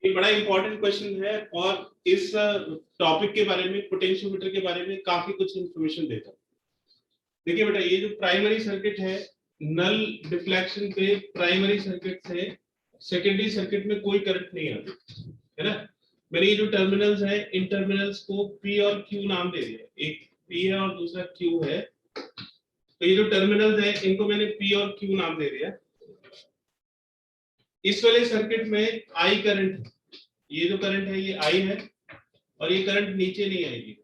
ये बड़ा important question है और इस टॉपिक के बारे में, पोटेंशियोमीटर के बारे में काफी कुछ इंफॉर्मेशन देता है। देखिए बेटा, ये जो प्राइमरी सर्किट है, नल डिफ्लेक्शन पे प्राइमरी सर्किट से सेकेंडरी सर्किट में कोई करंट नहीं आता है ना। मैंने ये जो टर्मिनल्स है, इन टर्मिनल्स को P और Q नाम दे दिया। एक P है और दूसरा Q है, तो ये जो टर्मिनल्स है इनको मैंने P और Q नाम दे दिया। इस वाले सर्किट में I करंट, ये जो करंट है ये I है और ये करंट नीचे नहीं आएगी।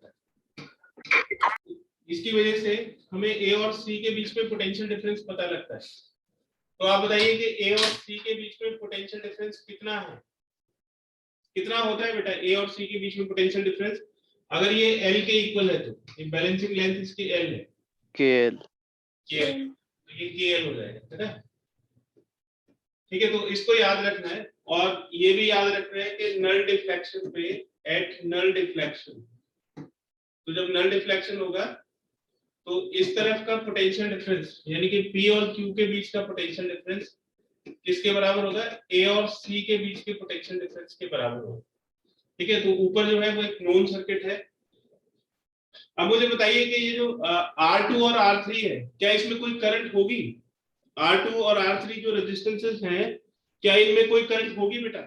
इसकी वजह से हमें A और C के बीच में पोटेंशियल डिफरेंस पता लगता है। तो आप बताइए कि A और C के बीच में पोटेंशियल डिफरेंस कितना है, कितना होता है बेटा A और C के बीच में पोटेंशियल डिफरेंस? अगर ये L के इक्वल है तो ये बैलेंसिंग लेंथ इसकी L है, KL, तो ये KL हो जाएगा, है ना। ठीक है, तो इसको याद रखना है और ये भी याद रखना है कि नल डिफ्लेक्शन पे, एट नल डिफ्लेक्शन, तो जब नल डिफ्लेक्शन होगा तो इस तरफ का पोटेंशियल डिफरेंस यानी कि P और Q के बीच का पोटेंशियल डिफरेंस किसके बराबर होगा? A और C के बीच के पोटेंशियल डिफरेंस के बराबर होगा। ठीक है, तो ऊपर जो है वो एक नोन सर्किट है। अब मुझे बताइए कि ये जो R2 और R3 है, क्या इसमें कोई करंट होगी? R2 और R3 जो रेजिस्टेंसेस हैं, क्या इनमें कोई करंट होगी बेटा?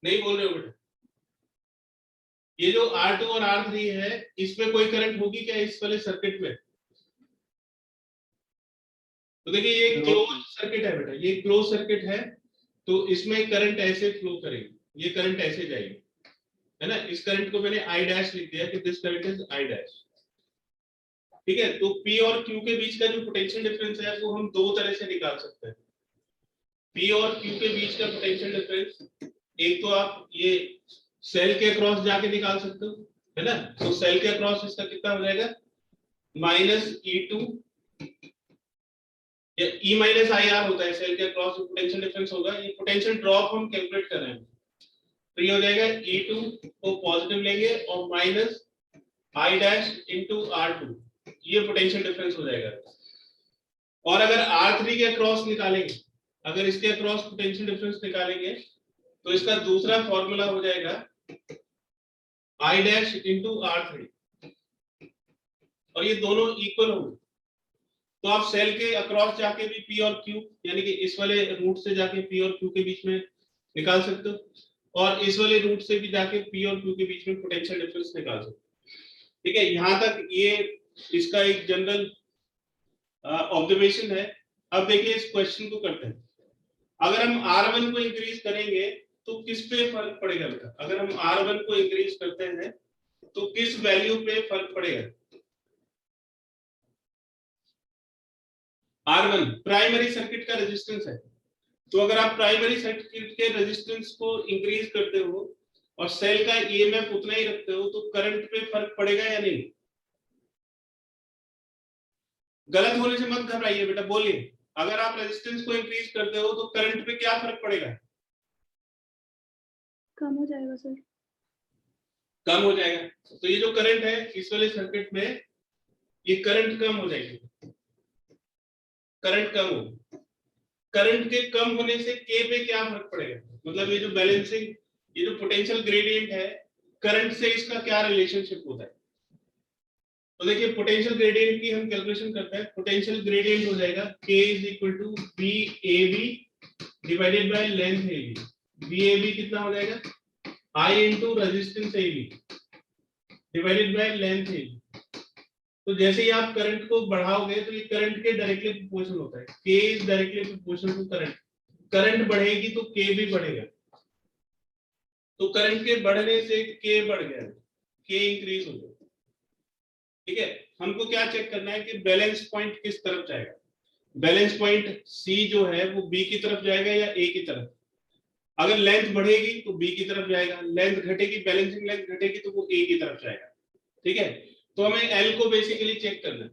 नहीं बोल रहे हो बेटा? ये जो R2 और R3 है, इसमें कोई करंट होगी क्या इस वाले सर्किट में? तो देखिए ये क्लोज सर्किट है बेटा, ये क्लोज सर्किट है, तो इसमें करंट ऐसे फ्लो करेगी, ये करंट ऐसे जाएगी, है ना। इस करंट को मैंने I डैश लिख दिया कि this current is I dash. ठीक है, तो P और Q के बीच का जो पोटेंशियल डिफरेंस है वो हम दो तरह से निकाल सकते हैं। P और Q के बीच का पोटेंशियल डिफरेंस, एक तो आप ये सेल के अक्रॉस जाके निकाल सकते हो, है ना। तो सेल के अक्रॉस इसका कितना हो जाएगा? -E2 या E माइनस IR होता है, सेल के अक्रॉस जो पोटेंशियल डिफरेंस होगा, ये पोटेंशियल ड्रॉप हम कैलकुलेट कर रहे हैं। तो ये हो जाएगा E2 को पॉजिटिव लेंगे और minus I dash into R2, ये पोटेंशियल डिफरेंस हो जाएगा। और अगर R3 के अक्रॉस निकालेंगे, अगर इसके अक्रॉस पोटेंशियल डिफरेंस निकालेंगे तो इसका दूसरा फॉर्मूला हो जाएगा I डैश इनटू R3, और ये दोनों इक्वल होंगे। तो आप सेल के अक्रॉस जाके भी P और Q यानी कि इस वाले रूट से जाके P और Q के बीच में निकाल सकते हो, और इस वाले रूट से भी जाके P और Q के बीच में पोटेंशियल डिफरेंस निकाल सकते हो। ठीक है, यहां तक ये इसका एक जनरल ऑब्जर्वेशन है। अब देखिए इस क्वेश्चन को करते हैं। अगर हम R1 को इंक्रीज करेंगे तो किस पे फर्क पड़ेगा बेटा? अगर हम R1 को इंक्रीज करते हैं तो किस वैल्यू पे फर्क पड़ेगा? R1 प्राइमरी सर्किट का रेजिस्टेंस है, तो अगर आप प्राइमरी सर्किट के रेजिस्टेंस को इंक्रीज करते हो और सेल का ईएमएफ उतना ही रखते हो तो करंट पे फर्क पड़ेगा या नहीं? गलत होने से मत घबराइए बेटा, बोलिए। अगर आप रेजिस्टेंस को इंक्रीज करते हो तो करंट पे क्या फर्क पड़ेगा? कम हो जाएगा सर। कम हो जाएगा। तो ये जो करंट है इस वाले सर्किट में, ये करंट कम हो जाएगी, करंट कम हो। करंट के कम होने से के पे क्या फर्क पड़ेगा? मतलब ये जो बैलेंसिंग, ये जो पोटेंशियल ग्रेडियंट है, करंट से इसका क्या रिलेशनशिप होता है? तो देखिए पोटेंशियल ग्रेडियंट की हम कैलकुलेशन करते हैं। पोटेंशियल ग्रेडियंट हो जाएगा K is equal to VAB divided by length AB। VAB कितना हो जाएगा? I into resistance AB divided by length AB। तो जैसे ही आप करंट को बढ़ाओगे तो ये करंट के डायरेक्टली प्रोपोर्शनल होता है। K is directly proportional to current. Current बढ़ेगी तो K भी बढ़ेगा, तो करंट के बढ़ने से K बढ़ गया, K इंक्रीज हो गया। ठीक है, हमको क्या चेक करना है कि बैलेंस पॉइंट किस तरफ जाएगा। बैलेंस पॉइंट C जो है वो B की तरफ जाएगा या A की तरफ? अगर लेंथ बढ़ेगी तो B की तरफ जाएगा, लेंथ घटेगी, बैलेंसिंग लेंथ घटेगी तो वो A की तरफ जाएगा। ठीक है, तो हमें L को बेसिकली चेक करना है।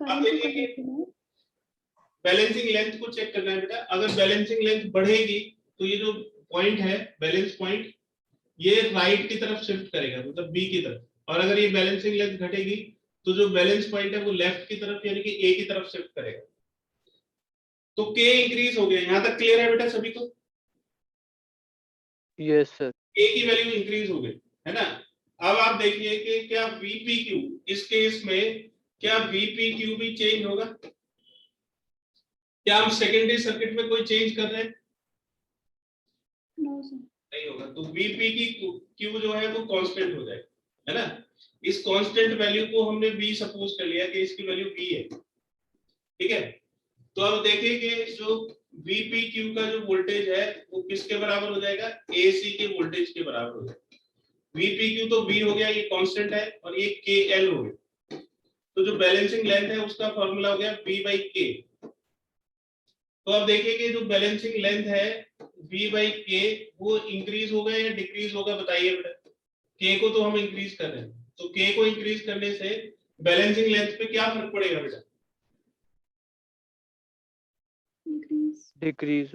अब देखिए बैलेंसिंग लेंथ को चेक करना है बेटा। अगर बैलेंसिंग लेंथ बढ़ेगी तो ये जो पॉइंट है बैलेंस पॉइंट, ये राइट की तरफ शिफ्ट करेगा, मतलब B की तरफ। और अगर ये बैलेंसिंग लेंथ घटेगी तो जो बैलेंस पॉइंट है वो लेफ्ट की तरफ यानी कि ए की तरफ शिफ्ट करेगा। तो के इंक्रीज हो गया, यहां तक क्लियर है बेटा सभी को? Yes sir. के की वैल्यू इंक्रीज हो गई है ना। अब आप देखिए कि क्या वीपीक्यू इस केस में क्या वीपीक्यू भी चेंज होगा? क्या हम सेकेंडरी सर्किट में कोई चेंज कर रहे हैं? नहीं होगा। तो वीपी की क्यू जो है वो कांस्टेंट हो जाएगा है ना। इस कांस्टेंट वैल्यू को हमने v सपोज कर लिया कि इसकी वैल्यू v है, ठीक है। तो अब देखिए कि जो वीपीक्यू का जो वोल्टेज है वो किसके बराबर हो जाएगा? एसी के वोल्टेज के बराबर हो जाएगा। वीपीक्यू तो v हो गया, ये कांस्टेंट है, और ये KL हो गया। तो जो बैलेंसिंग लेंथ है उसका फॉर्मूला हो गया V/K। तो अब देखिए कि जो बैलेंसिंग लेंथ है V/K वो इंक्रीज होगा या डिक्रीज होगा, बताइए बेटा। K को तो हम इंक्रीज कर रहे हैं, तो K को इंक्रीज करने से बैलेंसिंग लेंथ पे क्या फर्क पड़ेगा बेटा? डिक्रीज।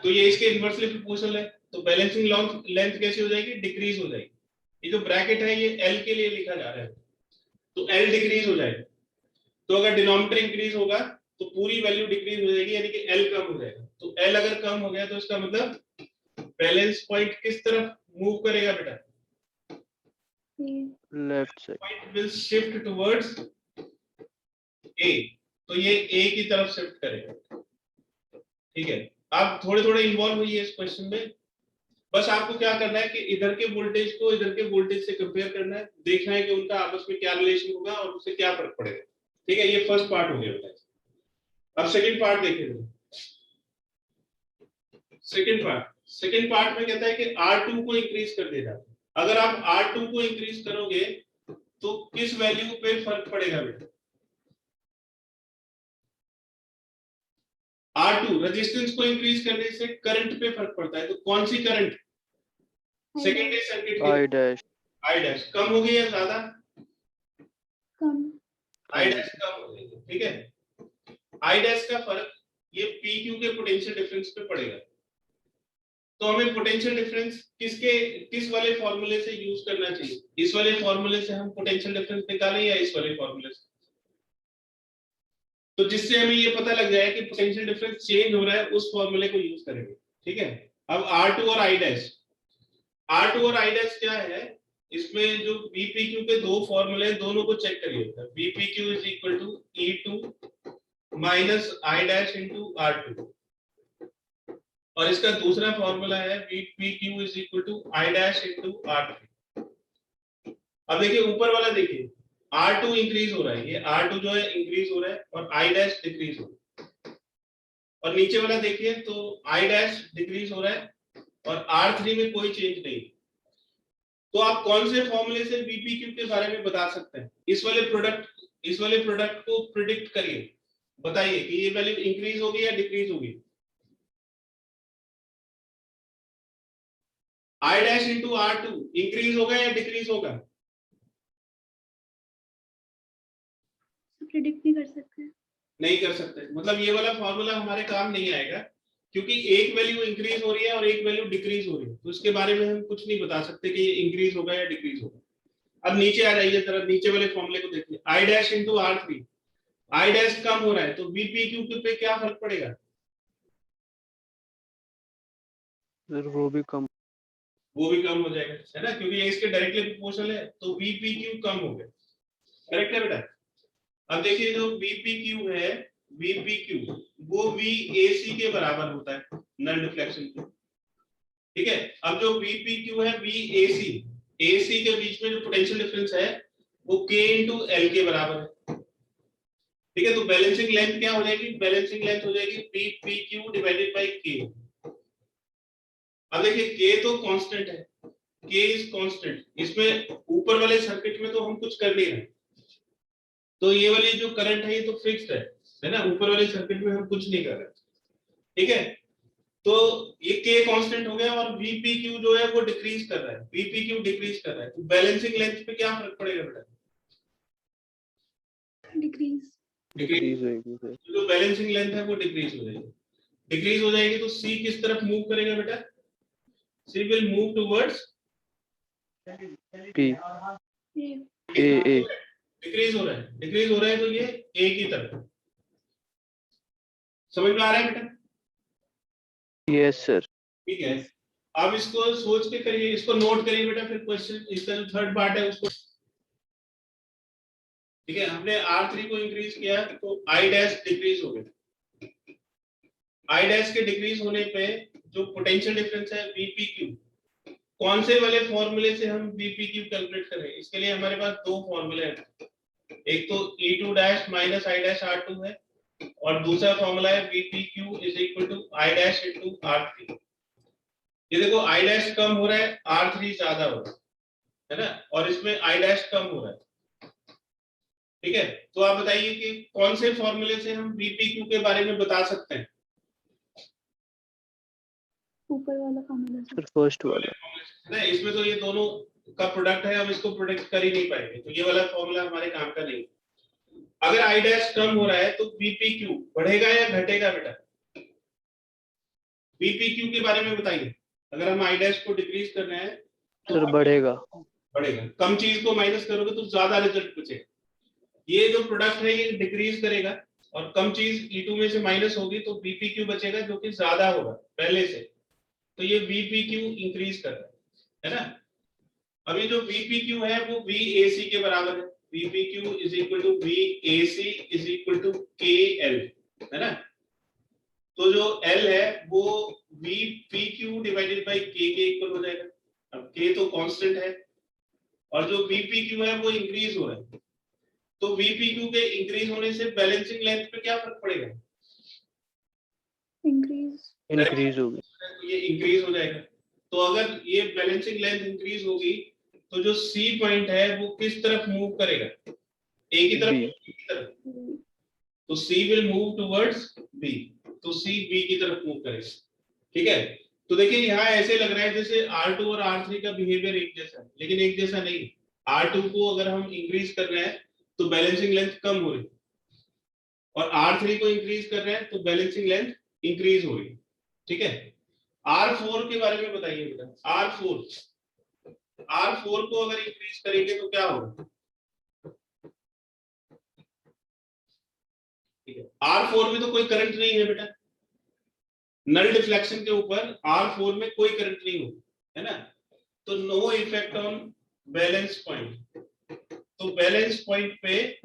तो ये इसके इनवर्सली प्रोपोर्शनल है, तो बैलेंसिंग लेंथ कैसे हो जाएगी? डिक्रीज हो जाएगी। ये जो ब्रैकेट है ये L के लिए लिखा जा रहा है, तो L डिक्रीज हो जाएगा। तो अगर डिनोमिनेटर इंक्रीज होगा तो पूरी वैल्यू डिक्रीज हो जाएगी, यानी कि L कम हो जाएगा। तो L अगर कम हो गया तो इसका मतलब बैलेंस पॉइंट किस तरफ मूव करेगा बेटा? Left side. Point will shift towards A। तो ये A की तरफ शिफ्ट करेगा, ठीक है। आप थोड़े थोड़े इन्वॉल्व हुई है इस क्वेश्चन में। बस आपको क्या करना है कि इधर के वोल्टेज को इधर के वोल्टेज से कंपेयर करना है, देखना है कि उनका आपस में क्या रिलेशन होगा और उससे क्या फर्क पड़ेगा, ठीक है। ये फर्स्ट पार्ट हो गया बेटा। अब सेकंड पार्ट देखिए। सेकंड पार्ट में कहता है कि R2 को इंक्रीज कर देना। अगर आप R2 को इंक्रीज करोगे तो किस वैल्यू पे फर्क पड़ेगा बेटा? R2 रेजिस्टेंस को इंक्रीज करने से करंट पे फर्क पड़ता है, तो कौन सी करंट? सेकेंडरी सर्किट की I डैश कम हो गई या ज्यादा? कम। I डैश कम हो गई, ठीक है। I डैश का फर्क ये PQ के पोटेंशियल डिफरेंस पे पड़ेगा। तो हमें पोटेंशियल डिफरेंस किस वाले फॉर्मूले से यूज करना चाहिए? इस वाले फॉर्मूले से हम पोटेंशियल डिफरेंस निकालें या इस वाले फॉर्मूले से? तो जिससे हमें ये पता लग जाए कि पोटेंशियल डिफरेंस चेंज हो रहा है उस फॉर्मूले को यूज करेंगे, ठीक है। अब R2 और I डैश, R2 और I डैश क्या है? इसमें जो VPQ के दो फॉर्मूले दोनों को चेक करिए। VPQ is equal to E2 minus I dash into R2, और इसका दूसरा फॉर्मूला है VPQ is equal to I dash into R3। अब देखिए ऊपर वाला देखिए, R2 इंक्रीज हो रहा है, ये R2 जो है इंक्रीज हो रहा है और I डैश डिक्रीज हो रहा है। और नीचे वाला देखिए तो I डैश डिक्रीज हो रहा है और R3 में कोई चेंज नहीं। तो आप कौन से फॉर्मूले से VPQ के बारे में बता सकते हैं? इस वाले प्रोडक्ट को प्रिडिक्ट करिए, बताइए कि ये वैल्यू इंक्रीज होगी या डिक्रीज होगी? I dash into R2 increase होगा या डिक्रीज होगा? प्रिडिक्ट नहीं कर सकते। नहीं कर सकते, मतलब ये वाला फॉर्मूला हमारे काम नहीं आएगा, क्योंकि एक वैल्यू इंक्रीज हो रही है और एक वैल्यू डिक्रीज हो रही है, तो इसके बारे में हम कुछ नहीं बता सकते कि ये इंक्रीज होगा या डिक्रीज होगा। अब नीचे आ जाइए, जरा नीचे वाले फॉर्मूले को देखिए। I dash into R3, I dash कम हो रहा है तो VPQ पे क्या फर्क पड़ेगा? वो भी कम हो जाएगा, है ना, क्योंकि ये इसके डायरेक्टली प्रोपोर्शनल है, तो VPQ कम हो गया। करेक्ट है बेटा? अब देखिए जो VPQ है, VPQ वो VAC के बराबर होता है नल डिफ्लेक्शन पे, ठीक है। अब जो VPQ है VAC, AC के बीच में जो पोटेंशियल डिफरेंस है वो K इंटू L के बराबर है, ठीक है। तो बैलेंसिंग लेंथ क्या हो जाएगी? बैलेंसिंग लेंथ हो जाएगी VPQ डिवाइडेड बाय K। अब देखिए K तो कांस्टेंट है, K इज कांस्टेंट, इसमें ऊपर वाले सर्किट में तो हम कुछ कर नहीं रहे, तो ये वाली जो करंट है ये तो फिक्स्ड है ना, ऊपर वाले सर्किट में हम कुछ नहीं कर रहे, ठीक है। तो ये K कांस्टेंट हो गया और VPQ जो है वो डिक्रीज कर रहा है, VPQ डिक्रीज कर रहा है, तो बैलेंसिंग लेंथ पे क्या फर्क पड़ेगा बेटा? डिक्रीज होगी सर। जो बैलेंसिंग लेंथ है वो डिक्रीज हो जाएगी। डिक्रीज हो जाएगी तो C किस तरफ मूव करेगा बेटा? C will move towards P A A decrease हो रहा है, डिक्रीज हो रहा है तो ये ए की तरफ। समझ में आ रहा है बेटा? Yes sir. ठीक है, अब इसको सोच के करिए, इसको नोट करिए बेटा, फिर क्वेश्चन इसका जो थर्ड पार्ट है उसको। ठीक है, हमने R3 को इंक्रीज किया तो I डैश डिक्रीज हो गया। I डैश के डिक्रीज होने पे जो पोटेंशियल डिफरेंस है VPQ, कौन से वाले फॉर्मूले से हम VPQ कैलकुलेट करें? इसके लिए हमारे पास दो फॉर्मूले हैं, एक तो E2 dash minus I dash R2 है और दूसरा फॉर्मूला है VPQ is equal to I dash into R3। ये देखो I डैश कम हो रहा है, R3 ज्यादा हो रहा है ना, और इसमें I डैश कम हो रहा है। ठीक है, तो आप बताइए कि कौन से फॉर्मूले से हम VPQ के बारे में बता सकते हैं? ऊपर वाला फॉर्मूला सर फर्स्ट वाला। ना, इसमें तो ये दोनों का प्रोडक्ट है, हम इसको प्रोडक्ट कर ही नहीं पाएंगे, तो ये वाला फॉर्मूला हमारे काम का नहीं। अगर I डैश कम हो रहा है तो VPQ बढ़ेगा या घटेगा बेटा? VPQ के बारे में बताइए। अगर हम I डैश को डिक्रीज कर रहे हैं तो सर बढ़ेगा। बढ़ेगा, कम चीज को माइनस करोगे तो ज्यादा रिजल्ट बचेगा। ये जो प्रोडक्ट है ये डिक्रीज करेगा और कम चीज E2 में से माइनस होगी तो VPQ बचेगा जो कि ज्यादा होगा पहले से, तो ये VPQ इंक्रीज कर रहा है ना। अभी जो VPQ है वो VAC के बराबर है, VPQ is equal to VAC is equal to KL, है ना। तो जो L है वो VPQ डिवाइडेड बाय K के इक्वल हो जाएगा। अब K तो कांस्टेंट है और जो VPQ है वो इंक्रीज हो रहा है, तो VPQ के इंक्रीज होने से बैलेंसिंग लेंथ पे क्या फर्क पड़ेगा? इंक्रीज होगी। तो ये इंक्रीज हो जाएगा। तो अगर ये बैलेंसिंग लेंथ इंक्रीज होगी तो जो C पॉइंट है वो किस तरफ मूव करेगा? A की तरफ, B की तरफ। तो C will move towards B, तो C B की तरफ मूव करेगा। ठीक है, तो देखिए यहाँ ऐसे लग रहा है जैसे R2 और R3 का बिहेवियर एक जैसा है, लेकिन एक जैसा नहीं। R2 को अगर हम इंक्रीज कर रहे हैं तो बैलेंसिंग लेंथ कम हो रही, और R3 को इंक्रीज कर रहे हैं तो बैलेंसिंग लेंथ इंक्रीज हो रही। ठीक है, R4 के बारे में बताइए बेटा। R4 को अगर इंक्रीज करेंगे तो क्या होगा? ठीक है, R4 में तो कोई करंट नहीं है बेटा, नल डिफ्लेक्शन के ऊपर R4 में कोई करंट नहीं होगा, है ना, तो no effect on balance point. तो बैलेंस पॉइंट पे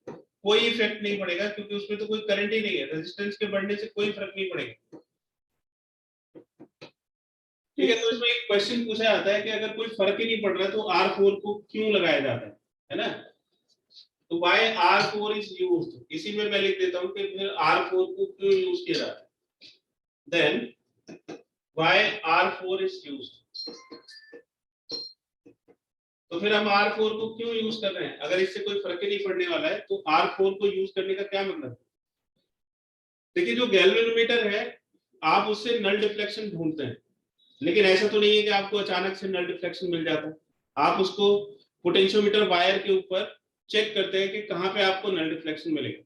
कोई इफेक्ट नहीं पड़ेगा क्योंकि उसमें तो कोई करंट ही नहीं है, रेजिस्टेंस के बढ़ने से कोई फर्क नहीं पड़ेगा। ठीक है, तो इसमें एक क्वेश्चन पूछा जाता है कि अगर कोई फर्क ही नहीं पड़ रहा तो R4 को क्यों लगाया जाता है ना। तो why R4 is used, इसी में मैं लिख देता हूं कि फिर R4 को क्यों यूज किया जाता है। Then why R4 is used, तो फिर हम R4 को क्यों यूज कर रहे हैं? अगर इससे कोई फर्क ही नहीं पड़ने वाला है तो R4 को यूज करने का क्या मतलब है? देखिए, जो गैल्वेनोमीटर है आप उससे नल डिफ्लेक्शन ढूंढते हैं, लेकिन ऐसा तो नहीं है कि आपको अचानक से नल डिफ्लेक्शन मिल जाता है। आप उसको पोटेंशियोमीटर वायर के ऊपर चेक करते हैं कि कहां पे आपको नल डिफ्लेक्शन मिलेगा।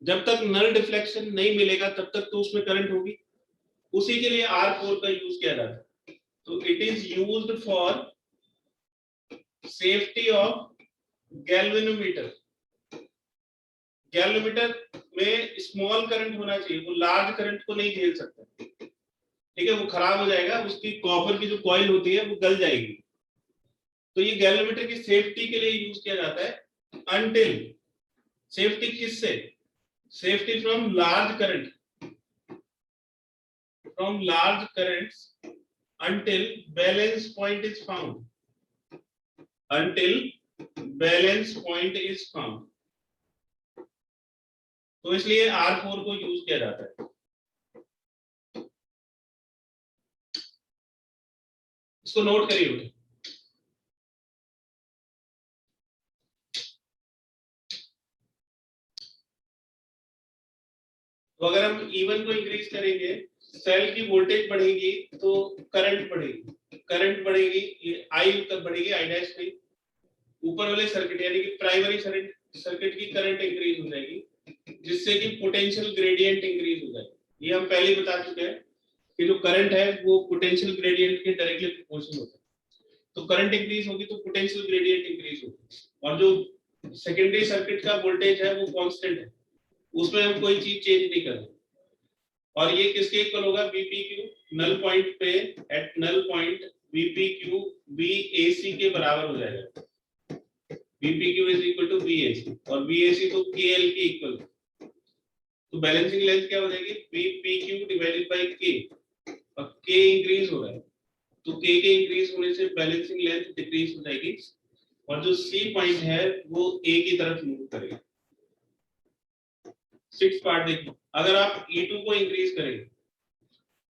जब तक नल डिफ्लेक्शन नहीं मिलेगा तब तक तो उसमें करंट होगी, उसी के लिए R4 का यूज किया जाता है। तो it is used for safety of galvanometer. Galvanometer में स्मॉल करंट होना चाहिए, वो लार्ज करंट को नहीं झेल सकता। ठीक है, वो खराब हो जाएगा, उसकी कॉपर की जो कॉइल होती है वो गल जाएगी। तो ये गैल्वेनोमीटर की सेफ्टी के लिए यूज किया जाता है। अनटिल, सेफ्टी किससे? Safety from large current, from large currents until balance point is found, until balance point is found। तो इसलिए R4 को यूज किया जाता है। इसको नोट करिए। तो अगर हम E1 को इंक्रीज करेंगे, सेल की वोल्टेज बढ़ेगी तो करंट बढ़ेगी, करंट बढ़ेगी, ये I तक बढ़ेगी, I डैश नहीं, ऊपर वाले सर्किट यानी कि प्राइमरी सर्किट की करंट इंक्रीज हो जाएगी, जिससे कि पोटेंशियल ग्रेडियंट इंक्रीज हो जाएगी। ये हम पहले ही बता चुके हैं कि जो करंट है वो पोटेंशियल ग्रेडियंट के डायरेक्टली प्रोपोर्शनल होता है। तो करंट इंक्रीज होगी तो पोटेंशियल ग्रेडियंट इंक्रीज होगी, और जो सेकेंडरी सर्किट का वोल्टेज है वो कांस्टेंट है, उसमें हम कोई चीज चेंज नहीं कर रहे, और ये किसके इक्वल होगा, VPQ नल पॉइंट पे, at null point VPQ VAC के बराबर हो जाएगा। VPQ is equal to VAC, और VAC तो KL के इक्वल, तो बैलेंसिंग लेंथ क्या हो जाएगी, VPQ डिवाइडेड बाय K, और K इंक्रीज हो रहा है तो K के इंक्रीज होने से बैलेंसिंग लेंथ डिक्रीज हो जाएगी, और जो C पॉइंट है वो A की तरफ मूव करेगा। 6 पार्ट देखिए, अगर आप E2 को इंक्रीज करेंगे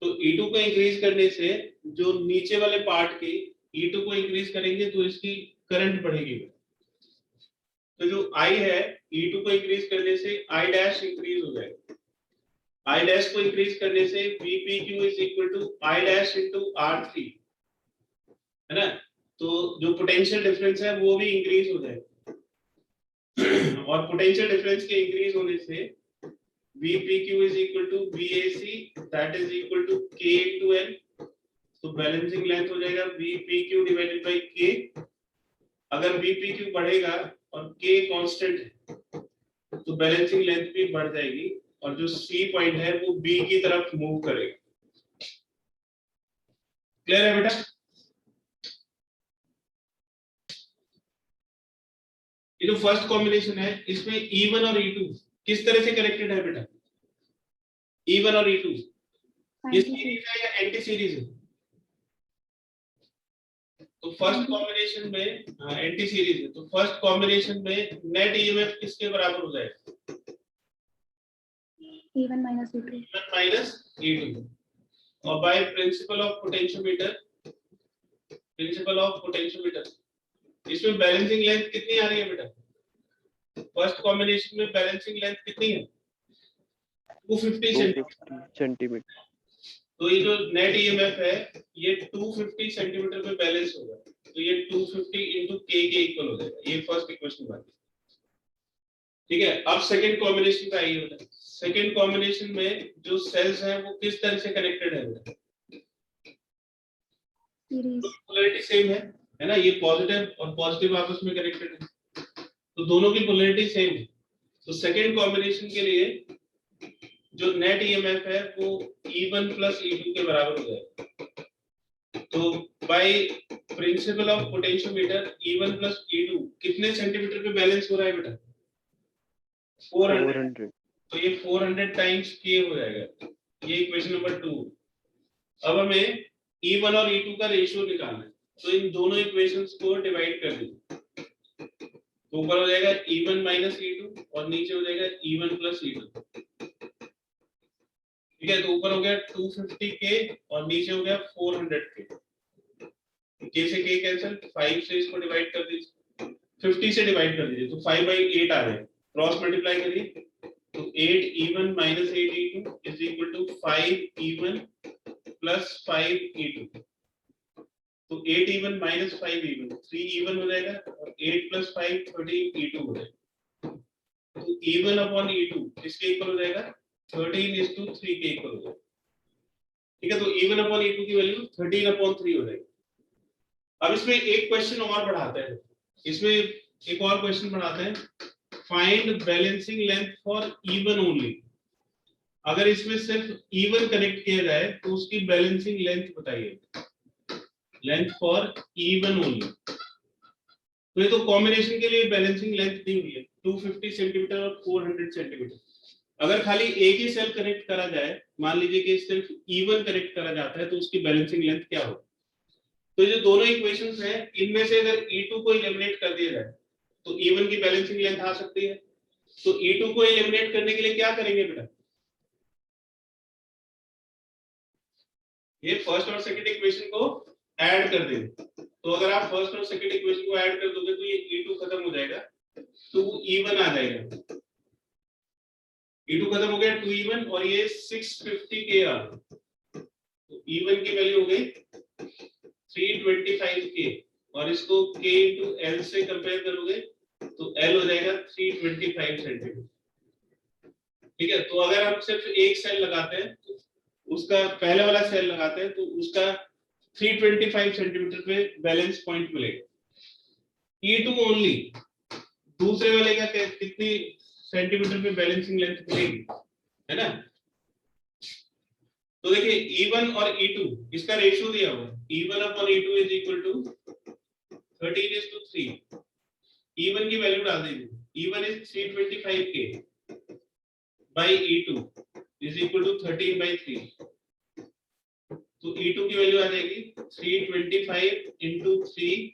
तो E2 को इंक्रीज करने से जो नीचे वाले पार्ट के E2 को इंक्रीज करेंगे तो इसकी करंट बढ़ेगी, तो जो I है E2 को इंक्रीज करने से I डैश इंक्रीज हो जाएगा, I डैश को इंक्रीज करने से VPQ is equal to I dash into R3, है ना, तो जो पोटेंशियल डिफरेंस है वो भी इंक्रीज हो जाएगा, और पोटेंशियल डिफरेंस के इंक्रीज होने से VPQ is equal to VAC, that is equal to K into L, तो बैलेंसिंग लेंथ हो जाएगा VPQ डिवाइडेड बाय K। अगर VPQ बढ़ेगा और K कांस्टेंट है तो बैलेंसिंग लेंथ भी बढ़ जाएगी, और जो C पॉइंट है वो B की तरफ मूव करेगा। क्लियर है बेटा? ये जो फर्स्ट कॉम्बिनेशन है इसमें E1 और E2 किस तरह से कनेक्टेड है बेटा? E1 और E2 ये सीरीज है या एंटी सीरीज है? तो फर्स्ट कॉम्बिनेशन में एंटी सीरीज है, तो फर्स्ट कॉम्बिनेशन में नेट ईएमएफ किसके बराबर हो जाएगा? E1 minus E2. E1 minus E2, और बाय प्रिंसिपल ऑफ पोटेंशियोमीटर इसमें बैलेंसिंग लेंथ कितनी आ रही है बेटा? फर्स्ट कॉम्बिनेशन में बैलेंसिंग लेंथ कितनी है? 250 सेंटीमीटर। तो ये जो नेट ईएमएफ है ये 250 सेंटीमीटर पे बैलेंस होगा, तो ये 250 into K के इक्वल हो जाएगा। ये फर्स्ट इक्वेशन बात है, ठीक है। अब सेकंड कॉम्बिनेशन पे आइए बेटा। सेकंड कॉम्बिनेशन में जो सेल्स हैं वो किस तरह से कनेक्टेड है बेटा? पोलैरिटी सेम है ना, ये पॉजिटिव और पॉजिटिव आपस में कनेक्टेड है, तो दोनों की पोलैरिटी सेम है। तो सेकंड कॉम्बिनेशन के लिए जो नेट ईएमएफ है वो E1 plus E2 के बराबर हो जाएगा। तो by principle of potentiometer E1 plus E2 कितने सेंटीमीटर पे बैलेंस हो रहा है बेटा? 400। तो ये 400 टाइम्स K हो जाएगा। ये इक्वेशन नंबर 2। अब हमें E1 और E2 का रेशियो निकालना है, तो इन दोनों इक्वेशंस को डिवाइड कर दीजिए, तो ऊपर हो जाएगा E1 minus E2 और नीचे हो जाएगा E1 plus E2, ठीक है। तो ऊपर हो गया 250K और नीचे हो गया 400K। K से K कैंसिल, 5 से इसको डिवाइड कर दीजिए, 50 से डिवाइड कर दीजिए तो 5/8 आ जाए, क्रॉस मल्टीप्लाई करिए तो 8E1 minus 8E2 is equal to 5E1 plus 5E2। तो 8E1 minus 5E1 3E1 हो जाएगा, और 8 plus 5 13E2 हो जाएगा। तो E1 upon E2 किसके इक्वल हो जाएगा? 13:3 के इक्वल हो जाएगा, ठीक है। तो E1 upon E2 की वैल्यू 13/3 हो जाएगी। अब इसमें एक क्वेश्चन और बढ़ाते हैं, इसमें एक और क्वेश्चन बढ़ाते हैं, find balancing length for E1 only. अगर इसमें सिर्फ E1 कनेक्ट किया जाए तो उसकी बैलेंसिंग लेंथ बताइए, लेंथ फॉर E1 ओनली। तो ये तो कॉम्बिनेशन के लिए बैलेंसिंग लेंथ दी हुई है 250 सेंटीमीटर और 400 सेंटीमीटर। अगर खाली एक ही सेल कनेक्ट करा जाए, मान लीजिए कि सिर्फ E1 कनेक्ट करा जाता है, तो उसकी बैलेंसिंग लेंथ क्या होगी? तो ये जो दोनों इक्वेशंस हैं इनमें से अगर E2 को एलिमिनेट कर दिया जाए तो E1 की बैलेंसिंग लेंथ आ सकती है। तो E2 को एलिमिनेट करने के लिए क्या करेंगे बेटा? ये फर्स्ट और सेकंड इक्वेशन को ऐड कर देंगे। तो अगर आप फर्स्ट और सेकंड इक्वेशन को ऐड कर दोगे तो ये E2 खत्म हो जाएगा, तो E1 आ जाएगा। E2 खत्म हो गया 2E1 और ये 650K आ गया, तो E1 की वैल्यू हो गई 325K, और इसको K into L से कंपेयर करोगे तो L हो जाएगा 325 सेंटीमीटर, ठीक है। तो अगर हम सिर्फ एक सेल लगाते हैं तो उसका पहले वाला सेल लगाते हैं तो उसका 325 सेंटीमीटर पे बैलेंस पॉइंट मिलेगा। E2 ओनली दूसरे वाले का कितनी सेंटीमीटर पे बैलेंसिंग लेंथ मिलेगी, है ना। तो देखिए E1 और E2 इसका रेशियो दिया हुआ है, E1 upon E2 is equal to 13:3। E1 की वैल्यू डाल दीजिए, E1 is 325K by E2 is equal to 13/3। तो E2 की वैल्यू आ जाएगी 325 इंटू 3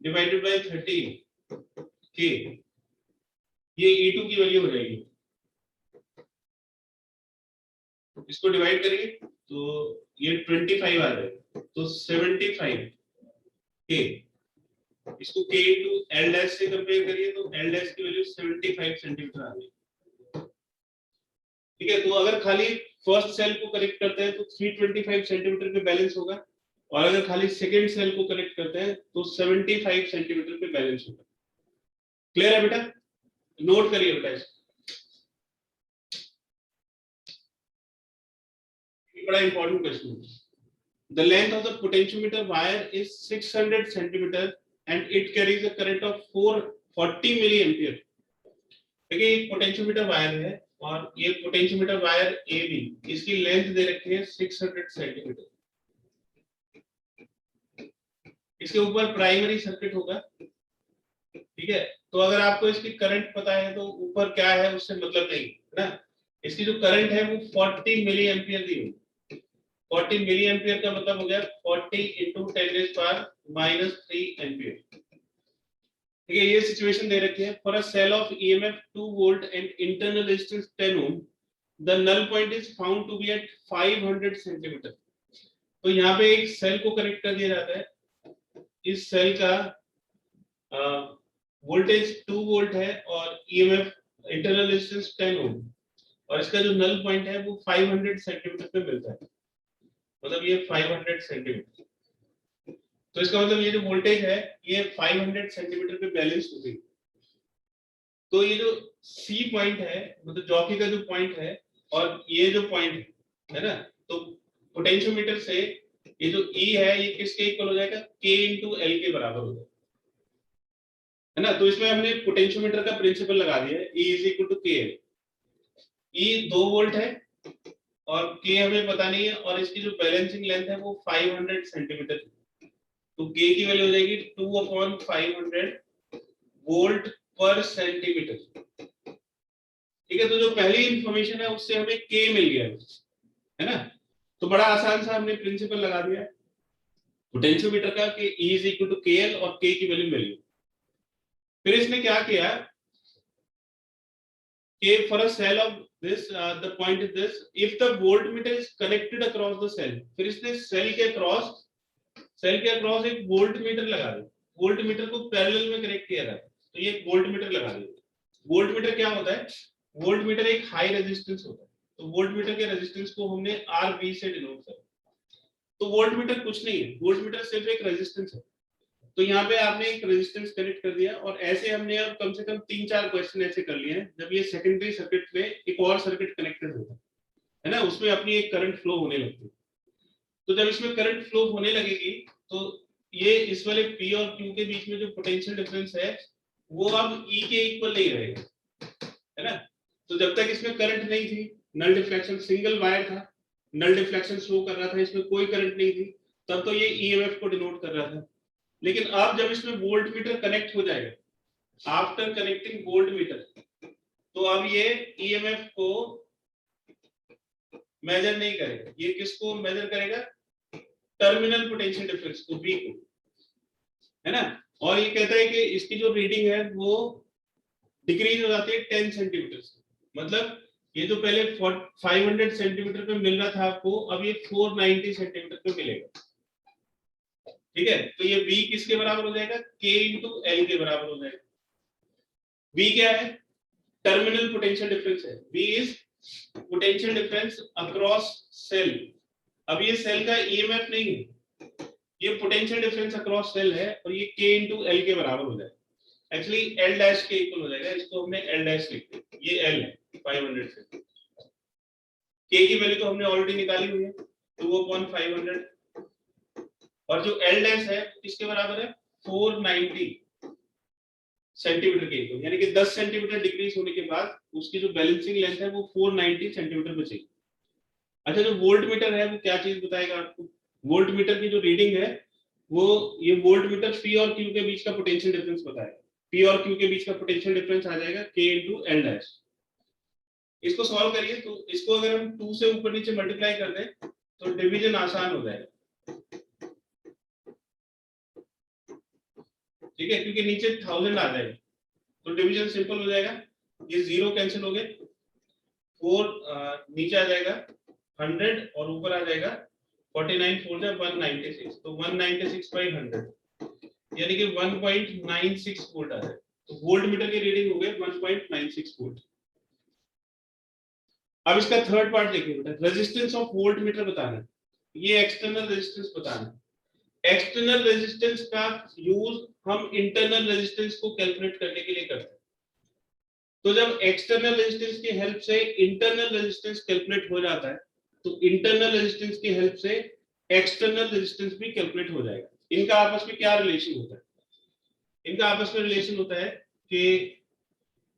डिवाइडेड बाई 13K। ये E2 की वैल्यू हो जाएगी। इसको डिवाइड करिए तो ये 25 आ जाएगा, तो 75K। इसको K इंटू L डैश से कंपेयर करिए तो L डैश की वैल्यू 75 सेंटीमीटर आ गई। ठीक है, तो अगर खाली फर्स्ट सेल को कनेक्ट करते हैं तो 325 सेंटीमीटर पे बैलेंस होगा, और अगर खाली सेकंड सेल को कनेक्ट करते हैं तो 75 सेंटीमीटर पे बैलेंस होगा। क्लियर है बेटा, नोट करिए बेटा इसको, बड़ा इंपॉर्टेंट क्वेश्चन है। The length of the potentiometer wire is 600 centimeter and it carries a current of 440 milliampere। देखिए एक पोटेंशियोमीटर वायर है और ये पोटेंशियोमीटर वायर ए बी, इसकी लेंथ दे रखी है 600 सेंटीमीटर। इसके ऊपर प्राइमरी सर्किट होगा, ठीक है। तो अगर आपको इसकी करंट पता है तो ऊपर क्या है उससे मतलब नहीं है ना। इसकी जो करंट है वो 40 मिली एम्पियर दी हुई। 40 मिली एम्पियर का मतलब हो गया 40 इंटू 10⁻³ एम्पियर। ठीक है, ये सिचुएशन दे रखी है। For a cell of EMF 2 volt and internal resistance 10 ohm, the null point is found to be at 500 centimetre. तो यहाँ पे एक सेल को कनेक्ट कर दिया जाता है। इस सेल का वोल्टेज 2 वोल्ट है और ईएमएफ इंटरनल रेजिस्टेंस 10 ओम, और इसका जो नल पॉइंट है वो 500 सेंटीमीटर पे मिलता है, मतलब ये 500 सेंटीमीटर। तो इसका मतलब ये जो वोल्टेज है ये 500 सेंटीमीटर पे बैलेंस हो गई। तो ये जो सी पॉइंट है, मतलब जॉकी का जो पॉइंट है और ये जो पॉइंट है ना, तो पोटेंशियोमीटर से ये जो E है ये किसके इक्वल हो जाएगा, K इंटू L के बराबर हो जाएगा, है ना। तो इसमें हमने पोटेंशियोमीटर का प्रिंसिपल लगा दिया है, E is equal to KL। E 2 volt है और K हमें पता नहीं है, और इसकी जो बैलेंसिंग लेंथ है वो 500 सेंटीमीटर है। तो K की वैल्यू हो जाएगी 2/500 वोल्ट पर सेंटीमीटर। ठीक है, तो जो पहली इंफॉर्मेशन है उससे हमें K मिल गया है ना। तो बड़ा आसान सा हमने प्रिंसिपल लगा दिया पोटेंशियोमीटर का कि E is equal to KL और K की वैल्यू मिल गई। फिर इसने क्या किया कि for a cell of this the point is this, if the voltmeter is connected across the cell, फिर इसने सेल के अक्रॉस एक वोल्टमीटर लगा दिया। वोल्टमीटर को पैरेलल में कनेक्ट किया जाता है, तो ये वोल्टमीटर लगा दिया। वोल्टमीटर क्या होता है, वोल्टमीटर एक हाई रेजिस्टेंस होता है, तो वोल्टमीटर के रेजिस्टेंस को हमने RV से डिनोट किया। तो वोल्टमीटर कुछ नहीं है, वोल्टमीटर सिर्फ एक रेजिस्टेंस है। तो यहाँ पे आपने एक रेजिस्टेंस कनेक्ट कर दिया, और ऐसे हमने अब कम से कम 3-4 क्वेश्चन ऐसे कर लिए हैं जब ये सेकेंडरी सर्किट में एक और सर्किट कनेक्टेड होता है ना, उसमें अपनी एक करंट फ्लो होने लगती है। तो जब इसमें करंट फ्लो होने लगेगी तो ये इस वाले P और Q के बीच में जो पोटेंशियल डिफरेंस है वो अब E के इक्वल नहीं रहेगा, है ना। तो जब तक इसमें करंट नहीं थी, नल डिफ्लेक्शन, सिंगल वायर था, नल डिफ्लेक्शन शो कर रहा था, इसमें कोई करंट नहीं थी, तब तो ये ईएमएफ को डिनोट कर रहा था। लेकिन अब जब इसमें वोल्टमीटर कनेक्ट हो जाएगा, आफ्टर कनेक्टिंग वोल्टमीटर, तो अब ये ईएमएफ को मेजर नहीं करेगा। ये किसको मेजर करेगा, टर्मिनल पोटेंशियल डिफरेंस को, V को, है ना। और ये कहता है कि इसकी जो रीडिंग है वो डिक्रीज हो जाती है 10 सेंटीमीटर से। मतलब ये जो पहले 500 सेंटीमीटर पे मिल रहा था आपको, अब ये 490 सेंटीमीटर पे मिलेगा। ठीक है, तो ये V किसके बराबर हो जाएगा, K इंटू L के बराबर हो जाएगा। V क्या है, टर्मिनल पोटेंशियल डिफरेंस है। V is potential difference across cell. अब ये सेल का ईएमएफ नहीं है, ये पोटेंशियल डिफरेंस अक्रॉस सेल है, और ये K इंटू L के बराबर हो जाएगा। एक्चुअली L डैश के इक्वल हो जाएगा, इसको हमने L डैश लिख दिया, ये L है 500 से। K की वैल्यू तो हमने ऑलरेडी निकाली हुई है 2/500, और जो L डैश है किसके बराबर है, 490 सेंटीमीटर के इक्वल, यानी कि 10 सेंटीमीटर डिक्रीज होने के बाद उसकी जो बैलेंसिंग लेंथ है वो 490 सेंटीमीटर बचेगी। अच्छा, जो वोल्ट मीटर है वो क्या चीज बताएगा आपको? वोल्ट मीटर की जो रीडिंग है वो, ये वोल्ट मीटर पी और क्यू के बीच का पोटेंशियल डिफरेंस बताएगा। पी और क्यू के बीच का पोटेंशियल डिफरेंस आ जाएगा K इंटू एल डैश। इसको सॉल्व करिए तो इसको अगर हम 2 से ऊपर नीचे मल्टीप्लाई कर दें तो डिवीजन आसान हो जाएगा, ठीक है, क्योंकि नीचे 1000 आ जाएगा तो डिवीजन सिंपल हो जाएगा। ये 0 कैंसिल हो गए, 4 नीचे आ जाएगा 100 और ऊपर आ जाएगा 49 4 जा 196, तो 196 बाई 100 यानी कि 1.96 वोल्ट आ जाएगा। तो वोल्ट मीटर की रीडिंग हो गई 1.96 वोल्ट। अब इसका थर्ड पार्ट देखिए बेटा, रेजिस्टेंस ऑफ वोल्ट मीटर बताना है, ये एक्सटर्नल रेजिस्टेंस बताना है। एक्सटर्नल रेजिस्टेंस का यूज हम इंटरनल रेजिस्टेंस को कैलकुलेट करने के लिए करते हैं। तो जब एक्सटर्नल रेजिस्टेंस की हेल्प से इंटरनल रेजिस्टेंस कैलकुलेट हो जाता है तो इंटरनल रेजिस्टेंस की हेल्प से एक्सटर्नल रेजिस्टेंस भी कैलकुलेट हो जाएगा। इनका आपस में क्या रिलेशन होता है? इनका आपस में रिलेशन होता है कि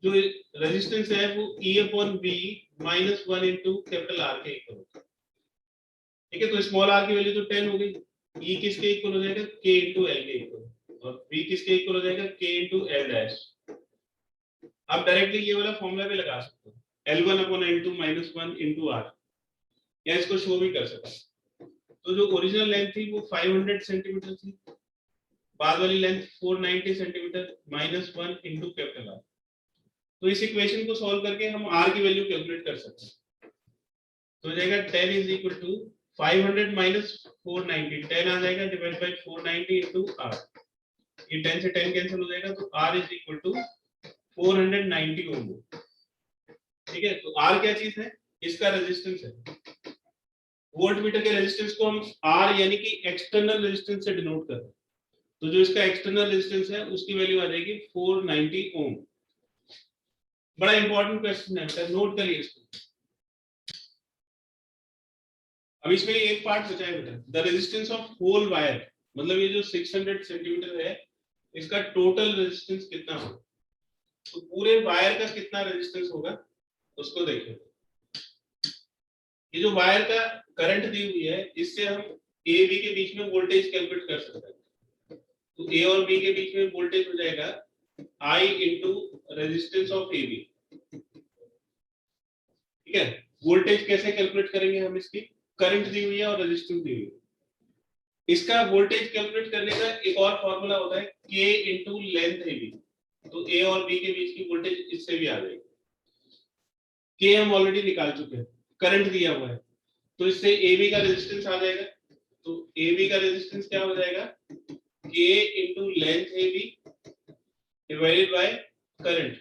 जो रेजिस्टेंस है वो E upon V minus 1 into capital R के इक्वल होता है, ठीक है। तो स्मॉल r की वैल्यू तो 10 हो गई, E किसके इक्वल हो जाएगा? K इंटू एल के इक्वल, और V किसके इक्वल हो जाएगा? K into L dash. आप डायरेक्टली ये वाला फॉर्मूला भी लगा सकते हो, L1 upon L2 minus 1 into R, या इसको शो भी कर सकते हैं। तो जो ओरिजिनल लेंथ थी वो 500 सेंटीमीटर थी, बाद वाली length 490 centimetre minus 1 into capital R। तो इस इक्वेशन को सॉल्व करके हम R की वैल्यू कैलकुलेट कर सकते हैं। तो हो जाएगा 10 इज इक्वल टू 500 माइनस 490, 10 आ जाएगा डिवाइड बाय 490 इंटू R, ये 10 से 10 कैंसिल हो जाएगा तो R इज इक्वल टू 490 ओम, ठीक है। तो R क्या चीज है? इसका रेजिस्टेंस है। वोल्ट मीटर के रेजिस्टेंस को हम R यानी कि एक्सटर्नल रेजिस्टेंस से डिनोट करते हैं, तो जो इसका एक्सटर्नल रेजिस्टेंस है उसकी वैल्यू आ जाएगी 490 ओम। बड़ा इंपॉर्टेंट क्वेश्चन है, नोट करिए इसको। अब इसमें एक पार्ट बचा है बेटा, the resistance of whole wire, मतलब ये जो 600 सेंटीमीटर है इसका टोटल रेजिस्टेंस कितना होगा, तो पूरे वायर का कितना रेजिस्टेंस होगा उसको देखिए। ये जो वायर का करंट दी हुई है इससे हम ए बी के बीच में वोल्टेज कैलकुलेट कर सकते हैं। तो ए और बी के बीच में वोल्टेज हो जाएगा I into resistance of A B, ठीक है। वोल्टेज कैसे कैलकुलेट करेंगे हम? इसकी करंट दी हुई है और रेजिस्टेंस दी हुई है, इसका वोल्टेज कैलकुलेट करने का एक और फॉर्मूला होता है K into length A B. तो ए और बी के बीच की वोल्टेज इससे भी आ जाएगी। K हम ऑलरेडी निकाल चुके हैं, करंट दिया हुआ है, तो इससे ए बी का रेजिस्टेंस आ जाएगा। तो ए बी का रेजिस्टेंस क्या हो जाएगा? K into length A B divided by current.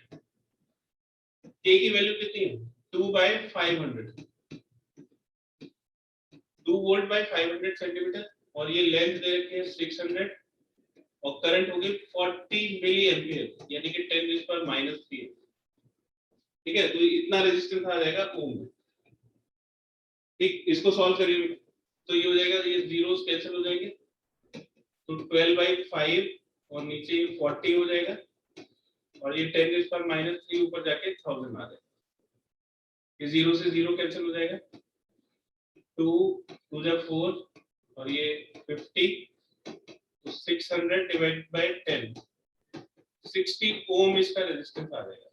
K की वैल्यू कितनी है? 2/500, 2 वोल्ट बाय 500 सेंटीमीटर, और ये लेंथ दे रखी है 600, और करंट होगी 40 मिली एम्पियर यानी कि 10⁻³ है, ठीक है। तो इतना रेजिस्टेंस आ जाएगा ओम में, ठीक। इसको सॉल्व करिए तो ये हो जाएगा, ये जीरोस कैंसिल हो जाएंगे, तो 12/5 और नीचे 40 हो जाएगा, और ये 10⁻³ ऊपर जाके 1000 आ जाएगा। ये 0 से 0 कैंसिल हो जाएगा, 2 2 जा 4 और ये 50, तो 600 डिवाइडेड बाय 10, 60 ओम इसका रेजिस्टेंस आ जाएगा।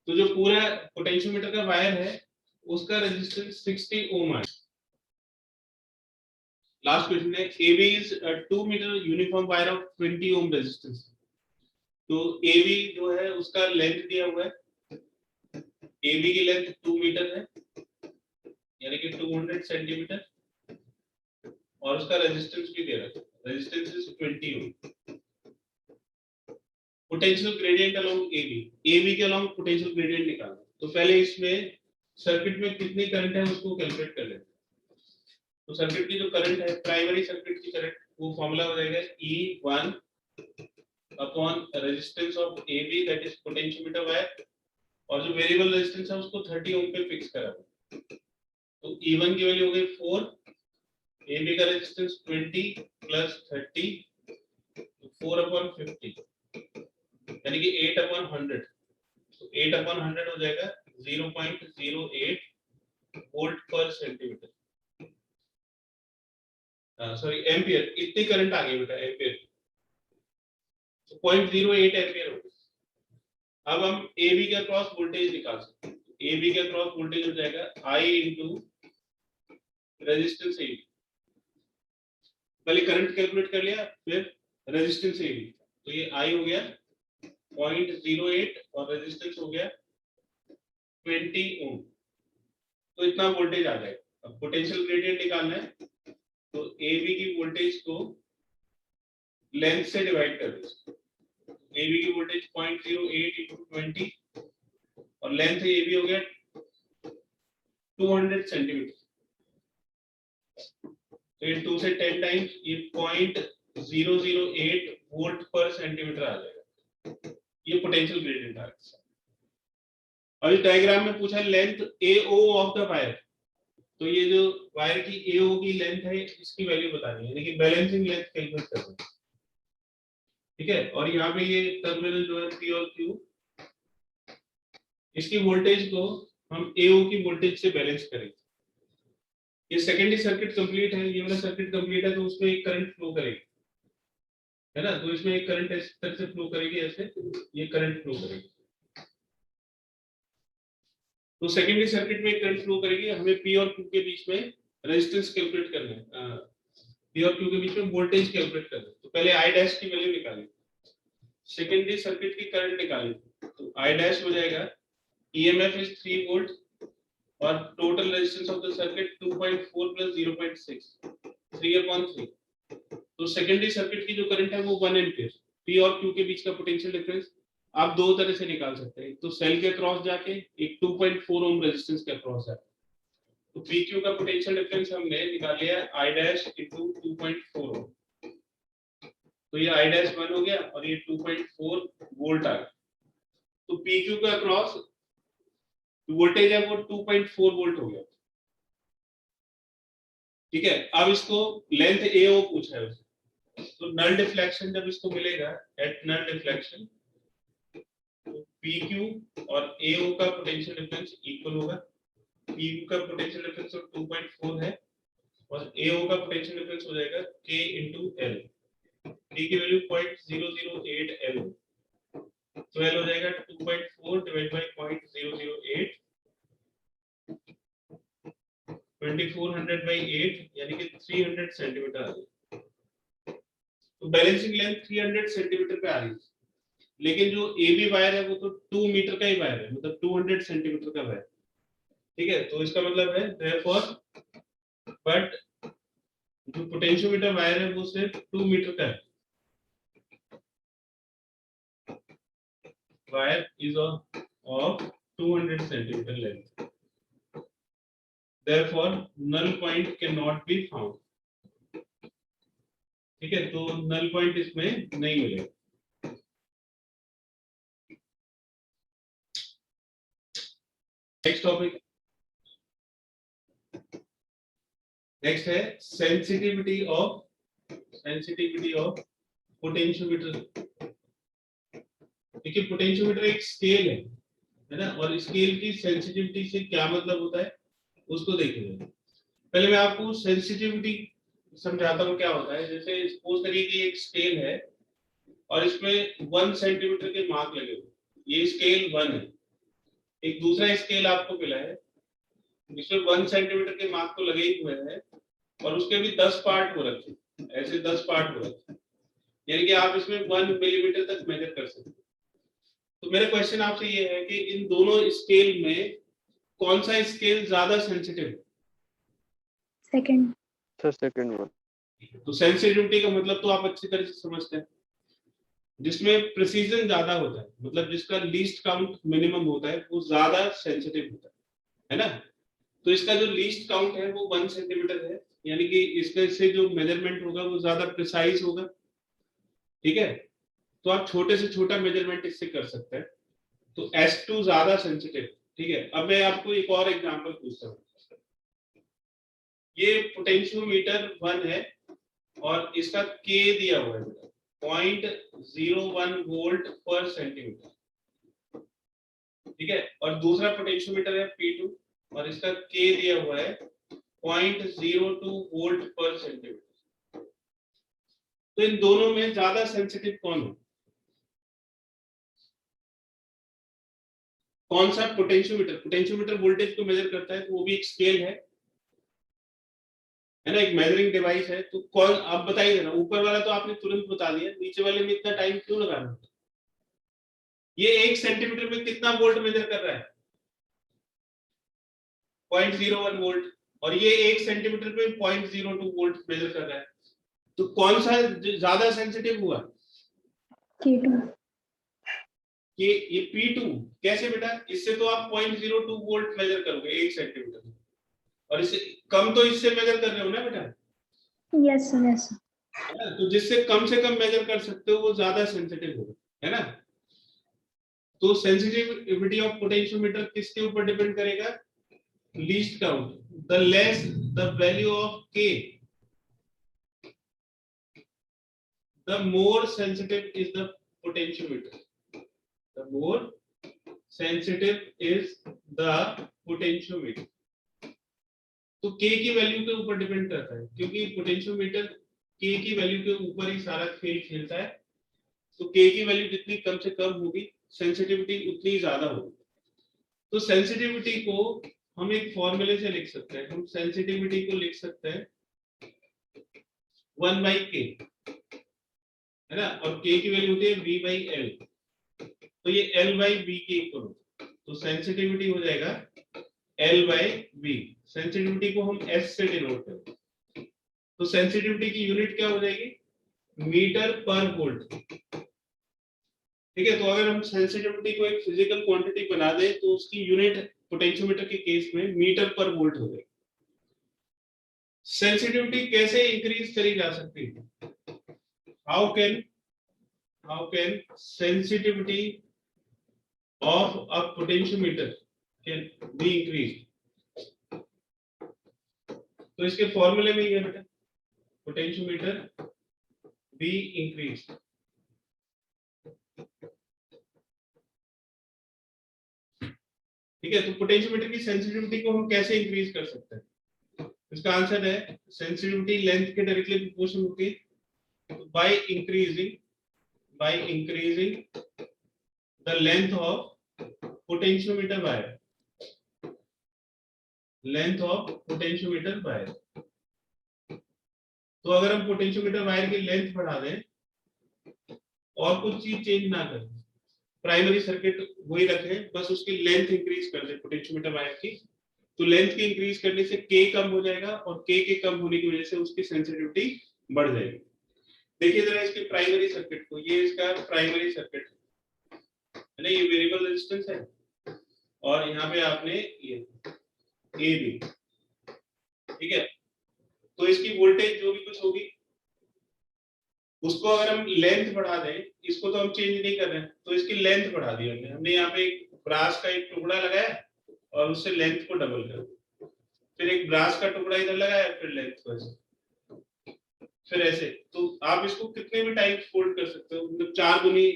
तो जो पूरा पोटेंशियोमीटर का वायर है उसका रेजिस्टेंस 60 ओम है। लास्ट क्वेश्चन है, AB is a 2 metre uniform wire of 20 ohm resistance. तो AB जो है उसका लेंथ दिया हुआ है, AB की लेंथ 2 मीटर है यानी कि 200 सेंटीमीटर, और उसका रेजिस्टेंस भी दे रखा है, resistance is 20 ohm. Potential gradient along AB के अलोंग पोटेंशियल ग्रेडियंट निकालना। तो पहले इसमें सर्किट में कितनी करंट है उसको कैलकुलेट कर लेते हैं। तो सर्किट की जो करंट है, प्राइमरी सर्किट की करंट, वो फॉर्मूला हो जाएगा E1 upon resistance of AB that is potentiometer wire, और जो वेरिएबल रेजिस्टेंस है उसको 30 ओम पे फिक्स करा। तो E1 की वैल्यू हो गई 4, AB का रेजिस्टेंस 20 प्लस 30, 4/50, यानी कि 8/100, तो 8/100 हो जाएगा 0.08 वोल्ट पर सेंटीमीटर, सॉरी एम्पियर, इतनी करंट आ गई बेटा एम्पियर, तो 0.08 एम्पियर हो गया। अब हम ए बी के अक्रॉस वोल्टेज निकाल सकते हैं। ए बी के अक्रॉस वोल्टेज हो जाएगा आई इंटू रेजिस्टेंस ए बी, पहले करंट कैलकुलेट कर लिया, फिर रेजिस्टेंस ए बी, तो ये आई हो गया 0.08 और रेजिस्टेंस हो गया 20 ओम, तो इतना वोल्टेज आ जाएगा। अब पोटेंशियल ग्रेडियंट निकालना है, तो ए बी की वोल्टेज को लेंथ से डिवाइड कर दो। ए बी की वोल्टेज 0.08 इंटू 20 और लेंथ ए बी हो गया 200 सेंटीमीटर, तो ये 2 से 10 टाइम्स ये 0.008 वोल्ट पर सेंटीमीटर आ जाएगा। ये पोटेंशियल ग्रेडियंट आ गया। और इस डायग्राम में पूछा length AO of the wire, तो ये जो वायर की AO की लेंथ है इसकी वैल्यू बतानी है, यानी कि बैलेंसिंग लेंथ कैलकुलेट करना है, ठीक है। और यहाँ पे ये टर्मिनल जो है P और Q, इसकी वोल्टेज को हम AO की वोल्टेज से बैलेंस करेंगे। ये सेकेंडरी सर्किट कंप्लीट है, ये वाला सर्किट कंप्लीट है, तो उसमें एक करंट फ्लो करेगी, है ना, तो इसमें एक करंट इस तरह से फ्लो करेगी, ऐसे ये करंट फ्लो करेगी, तो सेकेंडरी सर्किट में करंट फ्लो करेगी। हमें P और Q के बीच में रेजिस्टेंस कैलकुलेट करना है, P और Q के बीच में वोल्टेज कैलकुलेट करना है। तो पहले I डैश की वैल्यू निकालें, सेकेंडरी सर्किट की करंट निकालें, तो I डैश हो जाएगा EMF इज 3 वोल्ट और total resistance of the circuit 2.4 plus 0.6 3/3, तो सेकेंडरी सर्किट की जो करंट है वो 1 एम्पीयर। P और Q के बीच का पोटेंशियल डिफरेंस आप दो तरह से निकाल सकते हैं, तो सेल के क्रॉस जाके एक 2.4 ओम रेजिस्टेंस के क्रॉस जाके, तो PQ का पोटेंशियल डिफरेंस हमने निकाल लिया I डैश इनटू 2.4 ओम, तो ये I डैश 1 हो गया और ये 2.4 वोल्ट आ गया, तो PQ का क्रॉस वोल्टेज है वो 2.4 वोल्ट हो गया, ठीक है। अब इसको लेंथ AO पूछा है उसने, तो नल डिफ्लेक्शन जब इसको मिलेगा एट नल डिफ्लेक्शन, तो PQ और AO का पोटेंशियल डिफरेंस इक्वल होगा। PQ का पोटेंशियल डिफरेंस 2.4 है और AO का पोटेंशियल डिफरेंस हो जाएगा K इंटू L, K की वैल्यू 0.008 L, तो L हो जाएगा 2.4 डिवाइड बाय 0.008, 2400 by 8 यानी कि 300 सेंटीमीटर आ रही है, तो बैलेंसिंग लेंथ 300 सेंटीमीटर पे आ रही है, लेकिन जो AB वायर है वो तो 2 मीटर का ही वायर है, मतलब 200 सेंटीमीटर का वायर, ठीक है। तो इसका मतलब है देयरफॉर बट जो पोटेंशियोमीटर वायर है वो सिर्फ 2 मीटर का है, wire is of 200 centimetre length, therefore null point can not be found, ठीक है, तो नल पॉइंट इसमें नहीं मिलेगा। नेक्स्ट टॉपिक, नेक्स्ट है सेंसिटिविटी ऑफ पोटेंशियोमीटर। देखिए पोटेंशियोमीटर एक स्केल है ना, और स्केल की सेंसिटिविटी से क्या मतलब होता है उसको देखेंगे। पहले मैं आपको सेंसिटिविटी समझाता हूँ क्या होता है। जैसे सपोज करिए कि एक स्केल है और इसमें 1 सेंटीमीटर के मार्क लगे हुए, ये स्केल 1 है। एक दूसरा स्केल आपको मिला है जिसमें 1 सेंटीमीटर के मार्क तो लगे ही हुए हैं और उसके भी 10 पार्ट हो रखे, ऐसे 10 पार्ट हो रखे, यानी कि आप इसमें 1 मिलीमीटर तक मेजर कर सकते हैं। तो मेरा क्वेश्चन आपसे ये है कि इन दोनों स्केल में कौन सा स्केल ज्यादा सेंसिटिव है? सेकंड। Sir second one. तो सेंसिटिविटी का मतलब तो आप अच्छी तरह से समझते हैं, जिसमें प्रिसीजन ज्यादा होता है, मतलब जिसका लीस्ट काउंट मिनिमम होता है वो ज्यादा सेंसिटिव होता है ना। तो इसका जो लीस्ट काउंट है वो 1 सेंटीमीटर है, यानी कि इसमें से जो मेजरमेंट होगा वो ज्यादा प्रिसाइज होगा, ठीक है। तो आप छोटे से छोटा मेजरमेंट इससे कर सकते हैं, तो S2 ज्यादा सेंसिटिव, ठीक है। अब मैं आपको एक और एग्जांपल पूछता हूँ। ये पोटेंशियोमीटर 1 है और इसका K दिया हुआ है, 0.01 वोल्ट पर सेंटीमीटर, ठीक है। और दूसरा पोटेंशियोमीटर है P2 और इसका K दिया हुआ है 0.02 वोल्ट पर सेंटीमीटर। तो इन दोनों में ज्यादा सेंसिटिव कौन है? कौन सा पोटेंशियोमीटर? पोटेंशियोमीटर वोल्टेज को मेजर करता है, तो वो भी एक स्केल है ना, एक मेजरिंग डिवाइस है। तो कौन, आप बताइए ना, ऊपर वाला तो आपने तुरंत बता दिया, नीचे वाले में इतना टाइम क्यों लगाना? ये 1 सेंटीमीटर में कितना वोल्ट मेजर कर रहा है? 0.01 वोल्ट। और ये 1 सेंटीमीटर में 0.02 वोल्ट मेजर कर रहा है। तो कौन सा ज्यादा सेंसिटिव हुआ? K2. ये P2 कैसे बेटा? इससे तो आप 0.02 वोल्ट मेजर करोगे 1 सेंटीमीटर में, और इससे कम तो इससे मेजर कर रहे हो ना बेटा? Yes, sir. Yes, sir. है ना? तो जिससे कम से कम मेजर कर सकते हो वो ज्यादा सेंसिटिव होगा, है ना। तो सेंसिटिविटी ऑफ पोटेंशियोमीटर किसके ऊपर डिपेंड करेगा? Least count. The less the value of K, the more sensitive is the potentiometer. The more sensitive is the potentiometer. तो K की वैल्यू के ऊपर डिपेंड करता है, क्योंकि पोटेंशियोमीटर K की वैल्यू के ऊपर ही सारा खेल खेलता है। तो K की वैल्यू जितनी कम से कम होगी, सेंसिटिविटी उतनी ज्यादा होगी। तो सेंसिटिविटी को हम एक फॉर्मूले से लिख सकते हैं। हम सेंसिटिविटी को लिख सकते हैं 1/K, है ना, और K की वैल्यू होती है V/L। तो ये L/V के इक्वल होता है। तो सेंसिटिविटी हो जाएगा L/V। सेंसिटिविटी को हम S से डिनोट करते हैं। तो सेंसिटिविटी की यूनिट क्या हो जाएगी? मीटर पर वोल्ट, ठीक है। तो अगर हम सेंसिटिविटी को एक फिजिकल क्वांटिटी बना दें तो उसकी यूनिट पोटेंशियोमीटर के केस में मीटर पर वोल्ट हो जाएगी। सेंसिटिविटी कैसे इंक्रीज करी जा सकती है? How can sensitivity of a potentiometer can be increased? तो इसके फॉर्मूले में ये बेटा, पोटेंशियोमीटर be increased। ठीक है। तो पोटेंशियोमीटर की सेंसिटिविटी को हम कैसे इंक्रीज कर सकते हैं? इसका आंसर है सेंसिटिविटी लेंथ के डायरेक्टली प्रोपोर्शनल होती है। By increasing the length of potentiometer wire, length of potentiometer wire. तो अगर हम पोटेंशियोमीटर वायर की लेंथ बढ़ा दें और कुछ चीज चेंज ना करें, प्राइमरी सर्किट वही रखें, बस उसकी लेंथ इंक्रीज कर दें पोटेंशियोमीटर वायर की, तो लेंथ की इंक्रीज करने से K कम हो जाएगा और K के कम होने की वजह से उसकी सेंसिटिविटी बढ़ जाएगी। देखिए जरा इसके प्राइमरी सर्किट को, ये इसका प्राइमरी सर्किट है ना, ये वेरिएबल रेजिस्टेंस है और यहाँ पे आपने ये A भी, ठीक है। तो इसकी वोल्टेज जो भी कुछ होगी उसको अगर हम लेंथ बढ़ा दें, इसको तो हम चेंज नहीं कर रहे हैं, तो इसकी लेंथ बढ़ा दी हमने यहाँ पे एक ब्रास का एक टुकड़ा लगाया और उससे लेंथ को डबल कर दिया, फिर एक ब्रास का टुकड़ा इधर लगाया, फिर लेंथ को ऐसे, फिर ऐसे। तो आप इसको कितने भी टाइम्स फोल्ड कर सकते हो, मतलब 4 गुनी,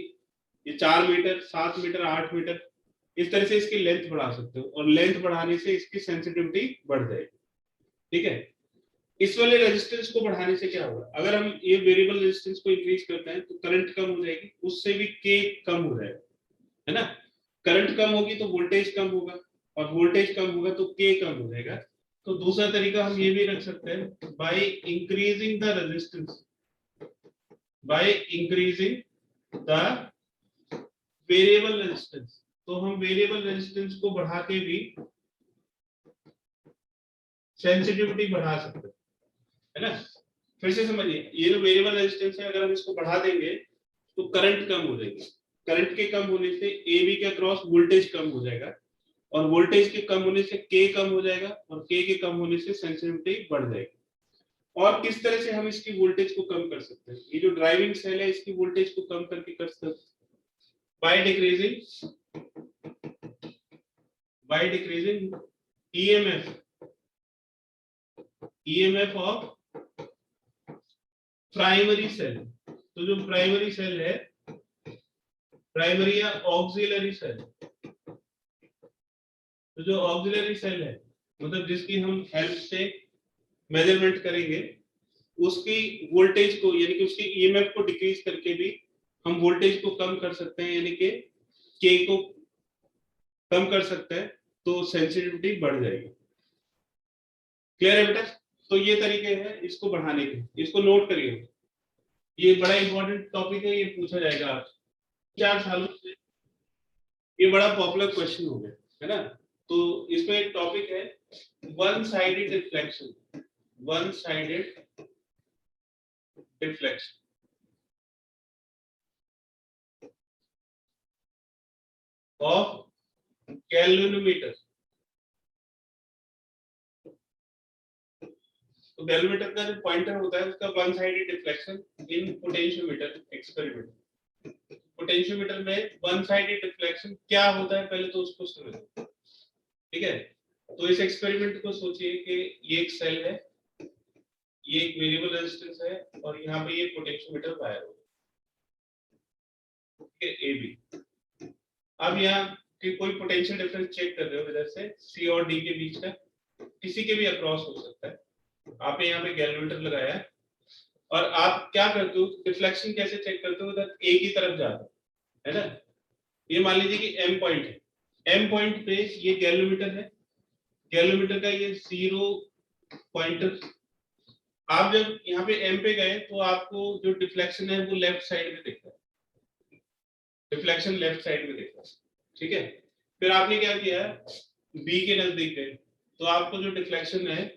ये 4 मीटर, 7 मीटर, 8 मीटर, इस तरह से इसकी लेंथ बढ़ा सकते हो और लेंथ बढ़ाने से इसकी सेंसिटिविटी बढ़ जाएगी, ठीक है। इस वाले रेजिस्टेंस को बढ़ाने से क्या होगा? अगर हम ये वेरिएबल रेजिस्टेंस को इंक्रीज करते हैं तो करंट कम हो जाएगी, उससे भी K कम हो जाएगा, है ना। करंट कम होगी तो वोल्टेज कम होगा और वोल्टेज कम होगा तो K कम हो जाएगा। तो दूसरा तरीका हम ये भी रख सकते हैं, by increasing the resistance, by increasing the variable resistance. तो हम वेरिएबल रेजिस्टेंस को बढ़ा के भी सेंसिटिविटी बढ़ा सकते हैं, है ना। फिर से समझिए, ये जो वेरिएबल रेजिस्टेंस है अगर हम इसको बढ़ा देंगे तो करंट कम हो जाएगी, करंट के कम होने से AB के अक्रॉस वोल्टेज कम हो जाएगा और वोल्टेज के कम होने से K कम हो जाएगा और K के कम होने से सेंसिटिविटी बढ़ जाएगी। और किस तरह से हम इसकी वोल्टेज को कम कर सकते हैं? ये जो ड्राइविंग सेल है इसकी वोल्टेज को कम करके कर सकते हैं by decreasing EMF of primary cell. तो जो प्राइमरी सेल है, प्राइमरी या ऑक्सिलरी सेल, तो जो ऑक्सिलरी सेल है मतलब जिसकी हम हेल्प से मेजरमेंट करेंगे, उसकी वोल्टेज को यानी कि उसकी ईएमएफ को डिक्रीज करके भी हम वोल्टेज को कम कर सकते हैं, यानी कि के को कम कर सकते हैं, तो सेंसिटिविटी बढ़ जाएगी। क्लियर है बेटा? तो ये तरीके हैं इसको बढ़ाने के, इसको नोट करिए, ये बड़ा इंपॉर्टेंट टॉपिक है, ये पूछा जाएगा आज 4 सालों से, ये बड़ा पॉपुलर क्वेश्चन हो गया है ना। तो इसमें एक टॉपिक है one sided deflection, one sided deflection of galvanometer. तो गैल्वेनोमीटर का जो पॉइंटर होता है उसका one sided deflection in potentiometer experiment. Potentiometer में वन साइडेड डिफ्लेक्शन क्या होता है पहले तो उसको समझो, ठीक है। तो इस एक्सपेरिमेंट को सोचिए कि ये एक सेल है, ये एक वेरिएबल रेजिस्टेंस है और यहाँ पे ये पोटेंशियोमीटर वायर हो, ठीक है, ए बी। अब यहाँ कि कोई पोटेंशियल डिफरेंस चेक कर रहे हो इधर से सी और डी के बीच का, किसी के भी अक्रॉस हो सकता है। आपने यहाँ पे गैल्वेनोमीटर लगाया है और आप क्या करते हो, डिफ्लेक्शन कैसे चेक करते हो, इधर ए की तरफ जाते है ना। ये मान लीजिए कि एम पॉइंट है, एम पॉइंट पे ये गैल्वेनोमीटर है, गैल्वेनोमीटर का ये 0 पॉइंटर। आप जब यहाँ पे एम पे गए तो आपको जो डिफ्लेक्शन है वो लेफ्ट साइड में दिखता है, डिफ्लेक्शन लेफ्ट साइड में दिखता है, ठीक है। फिर आपने क्या किया, बी के नजदीक गए तो आपको जो डिफ्लेक्शन है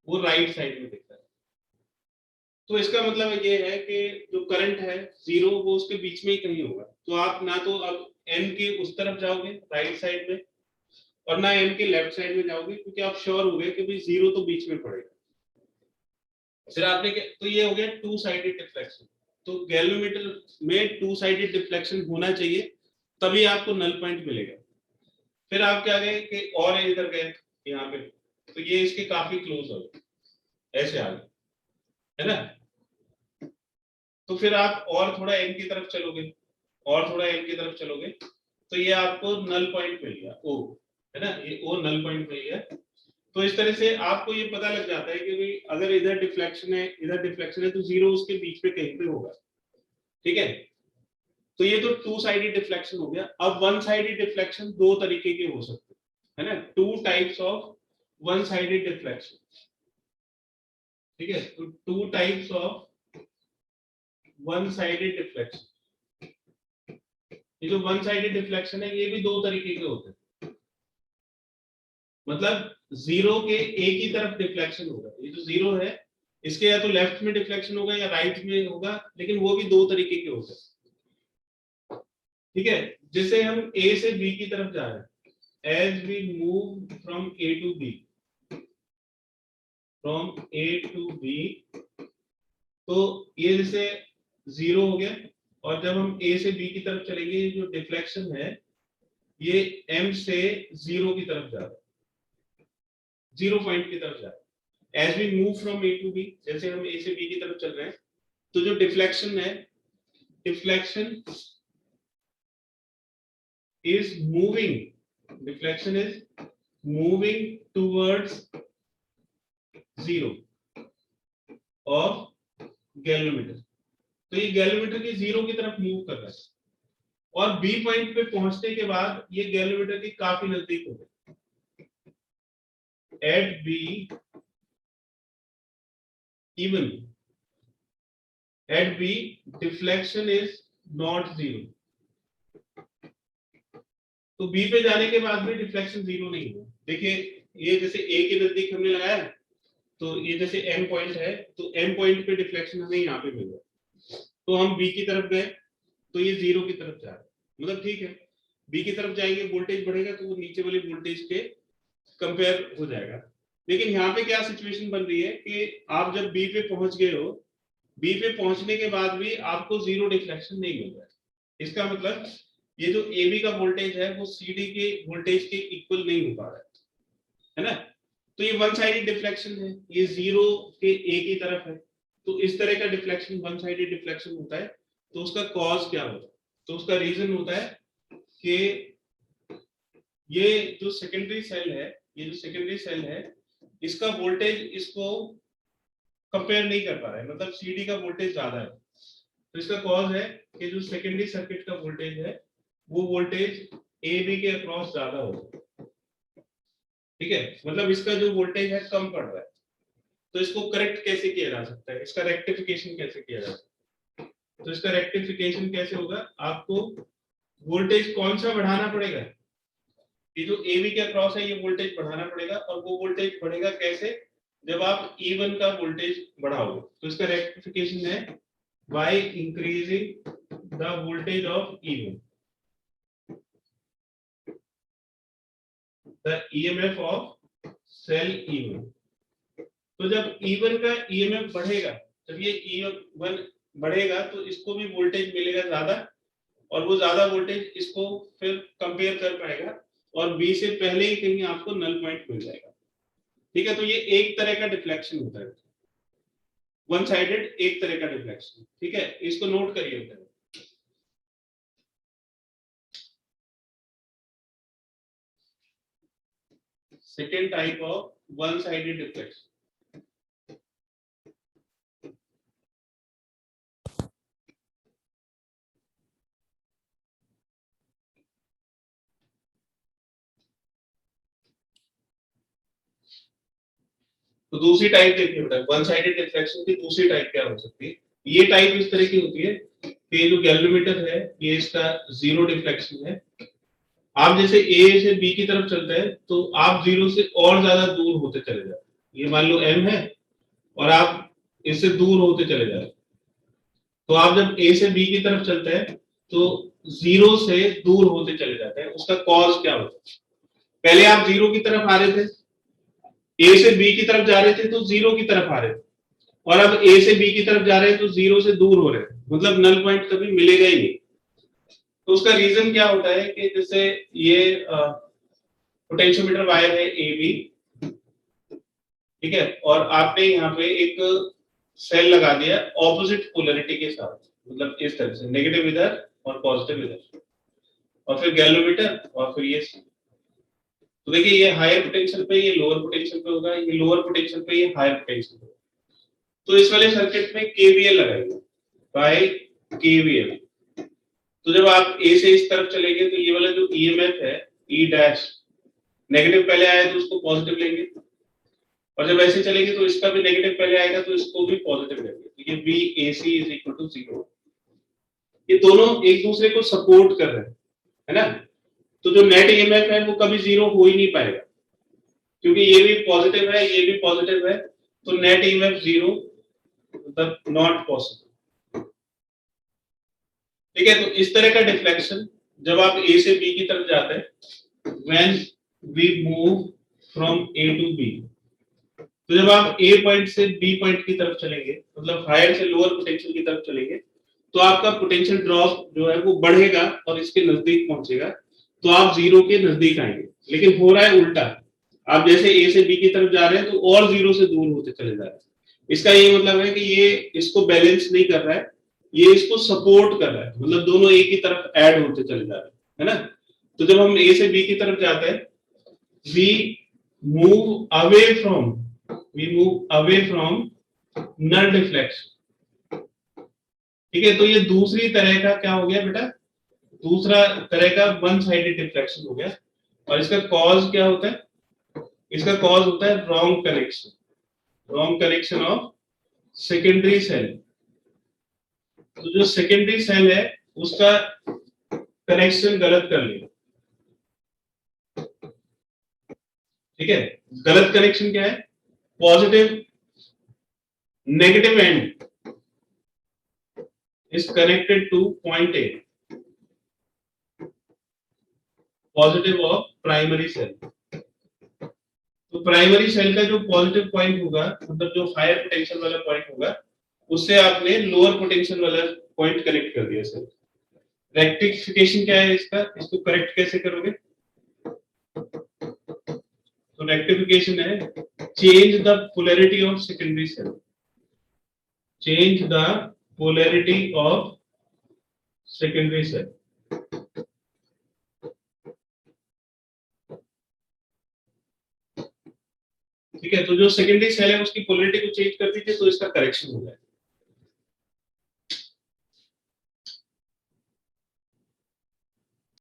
वो राइट साइड में दिखता है। तो इसका मतलब ये है कि जो करंट है 0 वो उसके बीच में ही कहीं होगा। तो आप ना तो अब एम के उस तरफ जाओगे राइट साइड में और ना एम के लेफ्ट साइड में जाओगे, क्योंकि आप श्योर हो गए कि भाई 0 तो बीच में पड़ेगा। फिर आपने तो ये हो गया टू साइडेड डिफ्लेक्शन। तो गैल्वेनोमीटर में टू साइडेड डिफ्लेक्शन होना चाहिए तभी आपको नल पॉइंट मिलेगा। फिर आप क्या गए कि और इधर गए यहाँ पे, तो ये इसके काफी क्लोज हो गए, ऐसे आ गए, है ना। तो फिर आप और थोड़ा एम की तरफ चलोगे और थोड़ा एम की तरफ चलोगे तो ये आपको नल पॉइंट मिल गया ओ, है ना, ये ओ नल पॉइंट मिल गया। तो इस तरह से आपको ये पता लग जाता है कि भाई अगर इधर डिफ्लेक्शन है इधर डिफ्लेक्शन है तो 0 उसके बीच में कहीं पे होगा, ठीक है। तो ये तो टू साइडेड डिफ्लेक्शन हो गया। अब वन साइडेड डिफ्लेक्शन दो तरीके के हो सकते हैं, है ना, two types of one sided deflection, ठीक है। तो two types of one sided deflection, ये जो वन साइडेड डिफ्लेक्शन है ये भी दो तरीके के होते हैं। मतलब 0 के एक ही तरफ डिफ्लेक्शन होगा, ये जो 0 है इसके या तो लेफ्ट में डिफ्लेक्शन होगा या राइट में होगा, लेकिन वो भी दो तरीके के होते हैं, ठीक है। जिसे हम ए से बी की तरफ जा रहे हैं, as we move from A to B, from A to B, तो ये जैसे 0 हो गया और जब हम ए से बी की तरफ चलेंगे जो डिफ्लेक्शन है ये एम से 0 की तरफ जा रहा है, 0 पॉइंट की तरफ जा रहा है। As we move from A to B, जैसे हम ए से बी की तरफ चल रहे हैं तो जो डिफ्लेक्शन है, deflection is moving, deflection is moving towards 0 of galvanometer. तो ये गैल्वेनोमीटर के 0 की तरफ मूव कर रहा है और बी पॉइंट पे पहुंचने के बाद ये गैल्वेनोमीटर के काफी नजदीक हो गए। At B, even at B, deflection is not 0. तो B पे जाने के बाद भी डिफ्लेक्शन 0 नहीं है। देखिए ये जैसे A के नजदीक हमने लगाया तो ये जैसे M पॉइंट है तो M पॉइंट पे डिफ्लेक्शन हमें यहाँ पे मिल गया। तो हम B की तरफ गए तो ये 0 की तरफ जा रहा है, मतलब ठीक है B की तरफ जाएंगे वोल्टेज बढ़ेगा तो वो नीचे वाले वोल्टेज के कंपेयर हो जाएगा। लेकिन यहाँ पे क्या सिचुएशन बन रही है कि आप जब बी पे पहुंच गए हो, बी पे पहुंचने के बाद भी आपको 0 डिफ्लेक्शन नहीं मिल रहा है। इसका मतलब ये जो ए बी का वोल्टेज है वो सी डी के वोल्टेज के इक्वल नहीं हो पा रहा है ना। तो ये वन साइडेड डिफ्लेक्शन है, ये 0 के ए की तरफ है तो इस तरह का डिफ्लेक्शन, वन साइडेड डिफ्लेक्शन होता है। तो उसका कॉज क्या होता है? तो उसका रीजन होता है कि ये जो सेकेंडरी सेल है, इसका वोल्टेज इसको कंपेयर नहीं कर पा रहा है, मतलब सीडी का वोल्टेज ज्यादा है। तो इसका कॉज है कि जो सेकेंडरी सर्किट का वोल्टेज है वो वोल्टेज ए बी के अक्रॉस ज्यादा होगा। ठीक है, मतलब इसका जो वोल्टेज है कम पड़ रहा है। तो इसको करेक्ट कैसे किया जा सकता है, इसका रेक्टिफिकेशन कैसे किया जा सकता है? तो इसका रेक्टिफिकेशन कैसे होगा? आपको वोल्टेज कौन सा बढ़ाना पड़ेगा? ये जो ए बी के अक्रॉस है ये वोल्टेज बढ़ाना पड़ेगा। और वो वोल्टेज बढ़ेगा कैसे? जब आप E1 का वोल्टेज बढ़ाओगे। तो इसका रेक्टिफिकेशन है by increasing the voltage of E1, the EMF of cell E1। तो जब E1 का EMF बढ़ेगा, जब ये E1 बढ़ेगा तो इसको भी वोल्टेज मिलेगा ज्यादा, और वो ज्यादा वोल्टेज इसको फिर कंपेयर कर पाएगा और B से पहले ही कहीं आपको नल पॉइंट मिल जाएगा। ठीक है, तो ये एक तरह का डिफ्लेक्शन होता है, वन साइडेड एक तरह का डिफ्लेक्शन। ठीक है, इसको नोट करिए। Second type of one sided deflection. तो दूसरी टाइप देखिए बेटा, वन साइडेड डिफ्लेक्शन की दूसरी टाइप क्या हो सकती है? ये टाइप इस तरह की होती है कि जो गैल्वेनोमीटर है ये इसका जीरो डिफ्लेक्शन है। आप जैसे ए से बी की तरफ चलते हैं तो आप जीरो से और ज्यादा दूर होते चले जाते हैं। ये मान लो एम है और आप इससे दूर होते चले जा रहे हैं। तो आप जब ए से बी की तरफ चलते हैं तो जीरो से दूर होते चले जाते हैं। उसका कॉज क्या होता है? पहले आप जीरो की तरफ आ रहे थे, ए से बी की तरफ जा रहे थे तो जीरो की तरफ आ रहे थे, और अब ए से बी की तरफ जा रहे हैं तो जीरो से दूर हो रहे हैं, मतलब नल पॉइंट कभी मिलेगा ही नहीं। तो उसका रीजन क्या होता है कि जैसे ये पोटेंशियोमीटर वायर है ए बी, ठीक है, और आपने यहाँ पे एक सेल लगा दिया ऑपोजिट पोलैरिटी के साथ, मतलब इस तरह से नेगेटिव इधर और पॉजिटिव इधर, और फिर गैल्वेनोमीटर और फिर ये। तो देखिए ये हायर पोटेंशियल पे, ये लोअर पोटेंशियल पे होगा, ये लोअर पोटेंशियल पे, ये हायर पोटेंशियल पे। तो इस वाले सर्किट में केवीएल लगाएंगे बाय केवीएल। तो जब आप ए से इस तरफ चलेंगे तो ये वाला जो ईएमएफ है ई डैश, नेगेटिव पहले आया तो उसको पॉजिटिव लेंगे, और जब ऐसे चलेंगे तो इसका भी नेगेटिव पहले आएगा तो इसको भी पॉजिटिव लेंगे। तो ये V AC is equal to 0। ये दोनों एक दूसरे को सपोर्ट कर रहे हैं, है ना? तो जो नेट ईएमएफ है वो कभी जीरो हो ही नहीं पाएगा, क्योंकि ये भी पॉजिटिव है, ये भी पॉजिटिव है, तो नेट ईएमएफ जीरो, मतलब नॉट पॉसिबल। ठीक है, तो इस तरह का डिफ्लेक्शन जब आप ए से बी की तरफ जाते हैं, when we move from A to B, तो जब आप ए पॉइंट से बी पॉइंट की तरफ चलेंगे, मतलब हायर से लोअर पोटेंशियल की तरफ चलेंगे, तो आपका पोटेंशियल ड्रॉप जो है वो बढ़ेगा और इसके नजदीक पहुंचेगा, तो आप जीरो के नजदीक आएंगे। लेकिन हो रहा है उल्टा, आप जैसे ए से बी की तरफ जा रहे हैं तो और जीरो से दूर होते चले जा रहे हैं। इसका ये मतलब है कि ये इसको बैलेंस नहीं कर रहा है, ये इसको सपोर्ट कर रहा है, मतलब दोनों एक ही तरफ ऐड होते चले जा रहे हैं, है ना? तो जब हम ए से बी की तरफ जाते हैं, we move away from null deflection. ठीक है, तो ये दूसरी तरह का क्या हो गया बेटा? दूसरा तरह का वन साइडेड डिफ्लेक्शन हो गया। और इसका कॉज क्या होता है? इसका कॉज होता है wrong connection of secondary cell. तो जो सेकेंडरी सेल है उसका कनेक्शन गलत कर लिया। ठीक है, गलत कनेक्शन क्या है? Positive negative and is connected to point A, positive of primary cell। तो प्राइमरी सेल का जो पॉजिटिव पॉइंट होगा, मतलब जो हायर पोटेंशियल वाला पॉइंट होगा, उससे आपने लोअर पोटेंशियल वाला पॉइंट कनेक्ट कर दिया सेल। रेक्टिफिकेशन क्या है इसका? इसको करेक्ट कैसे करोगे? तो रेक्टिफिकेशन है change the polarity of secondary cell. change the polarity of secondary cell. ठीक है, तो जो सेकेंडरी सेल है उसकी पोलैरिटी को चेंज कर दीजिए तो इसका करेक्शन हो जाएगा।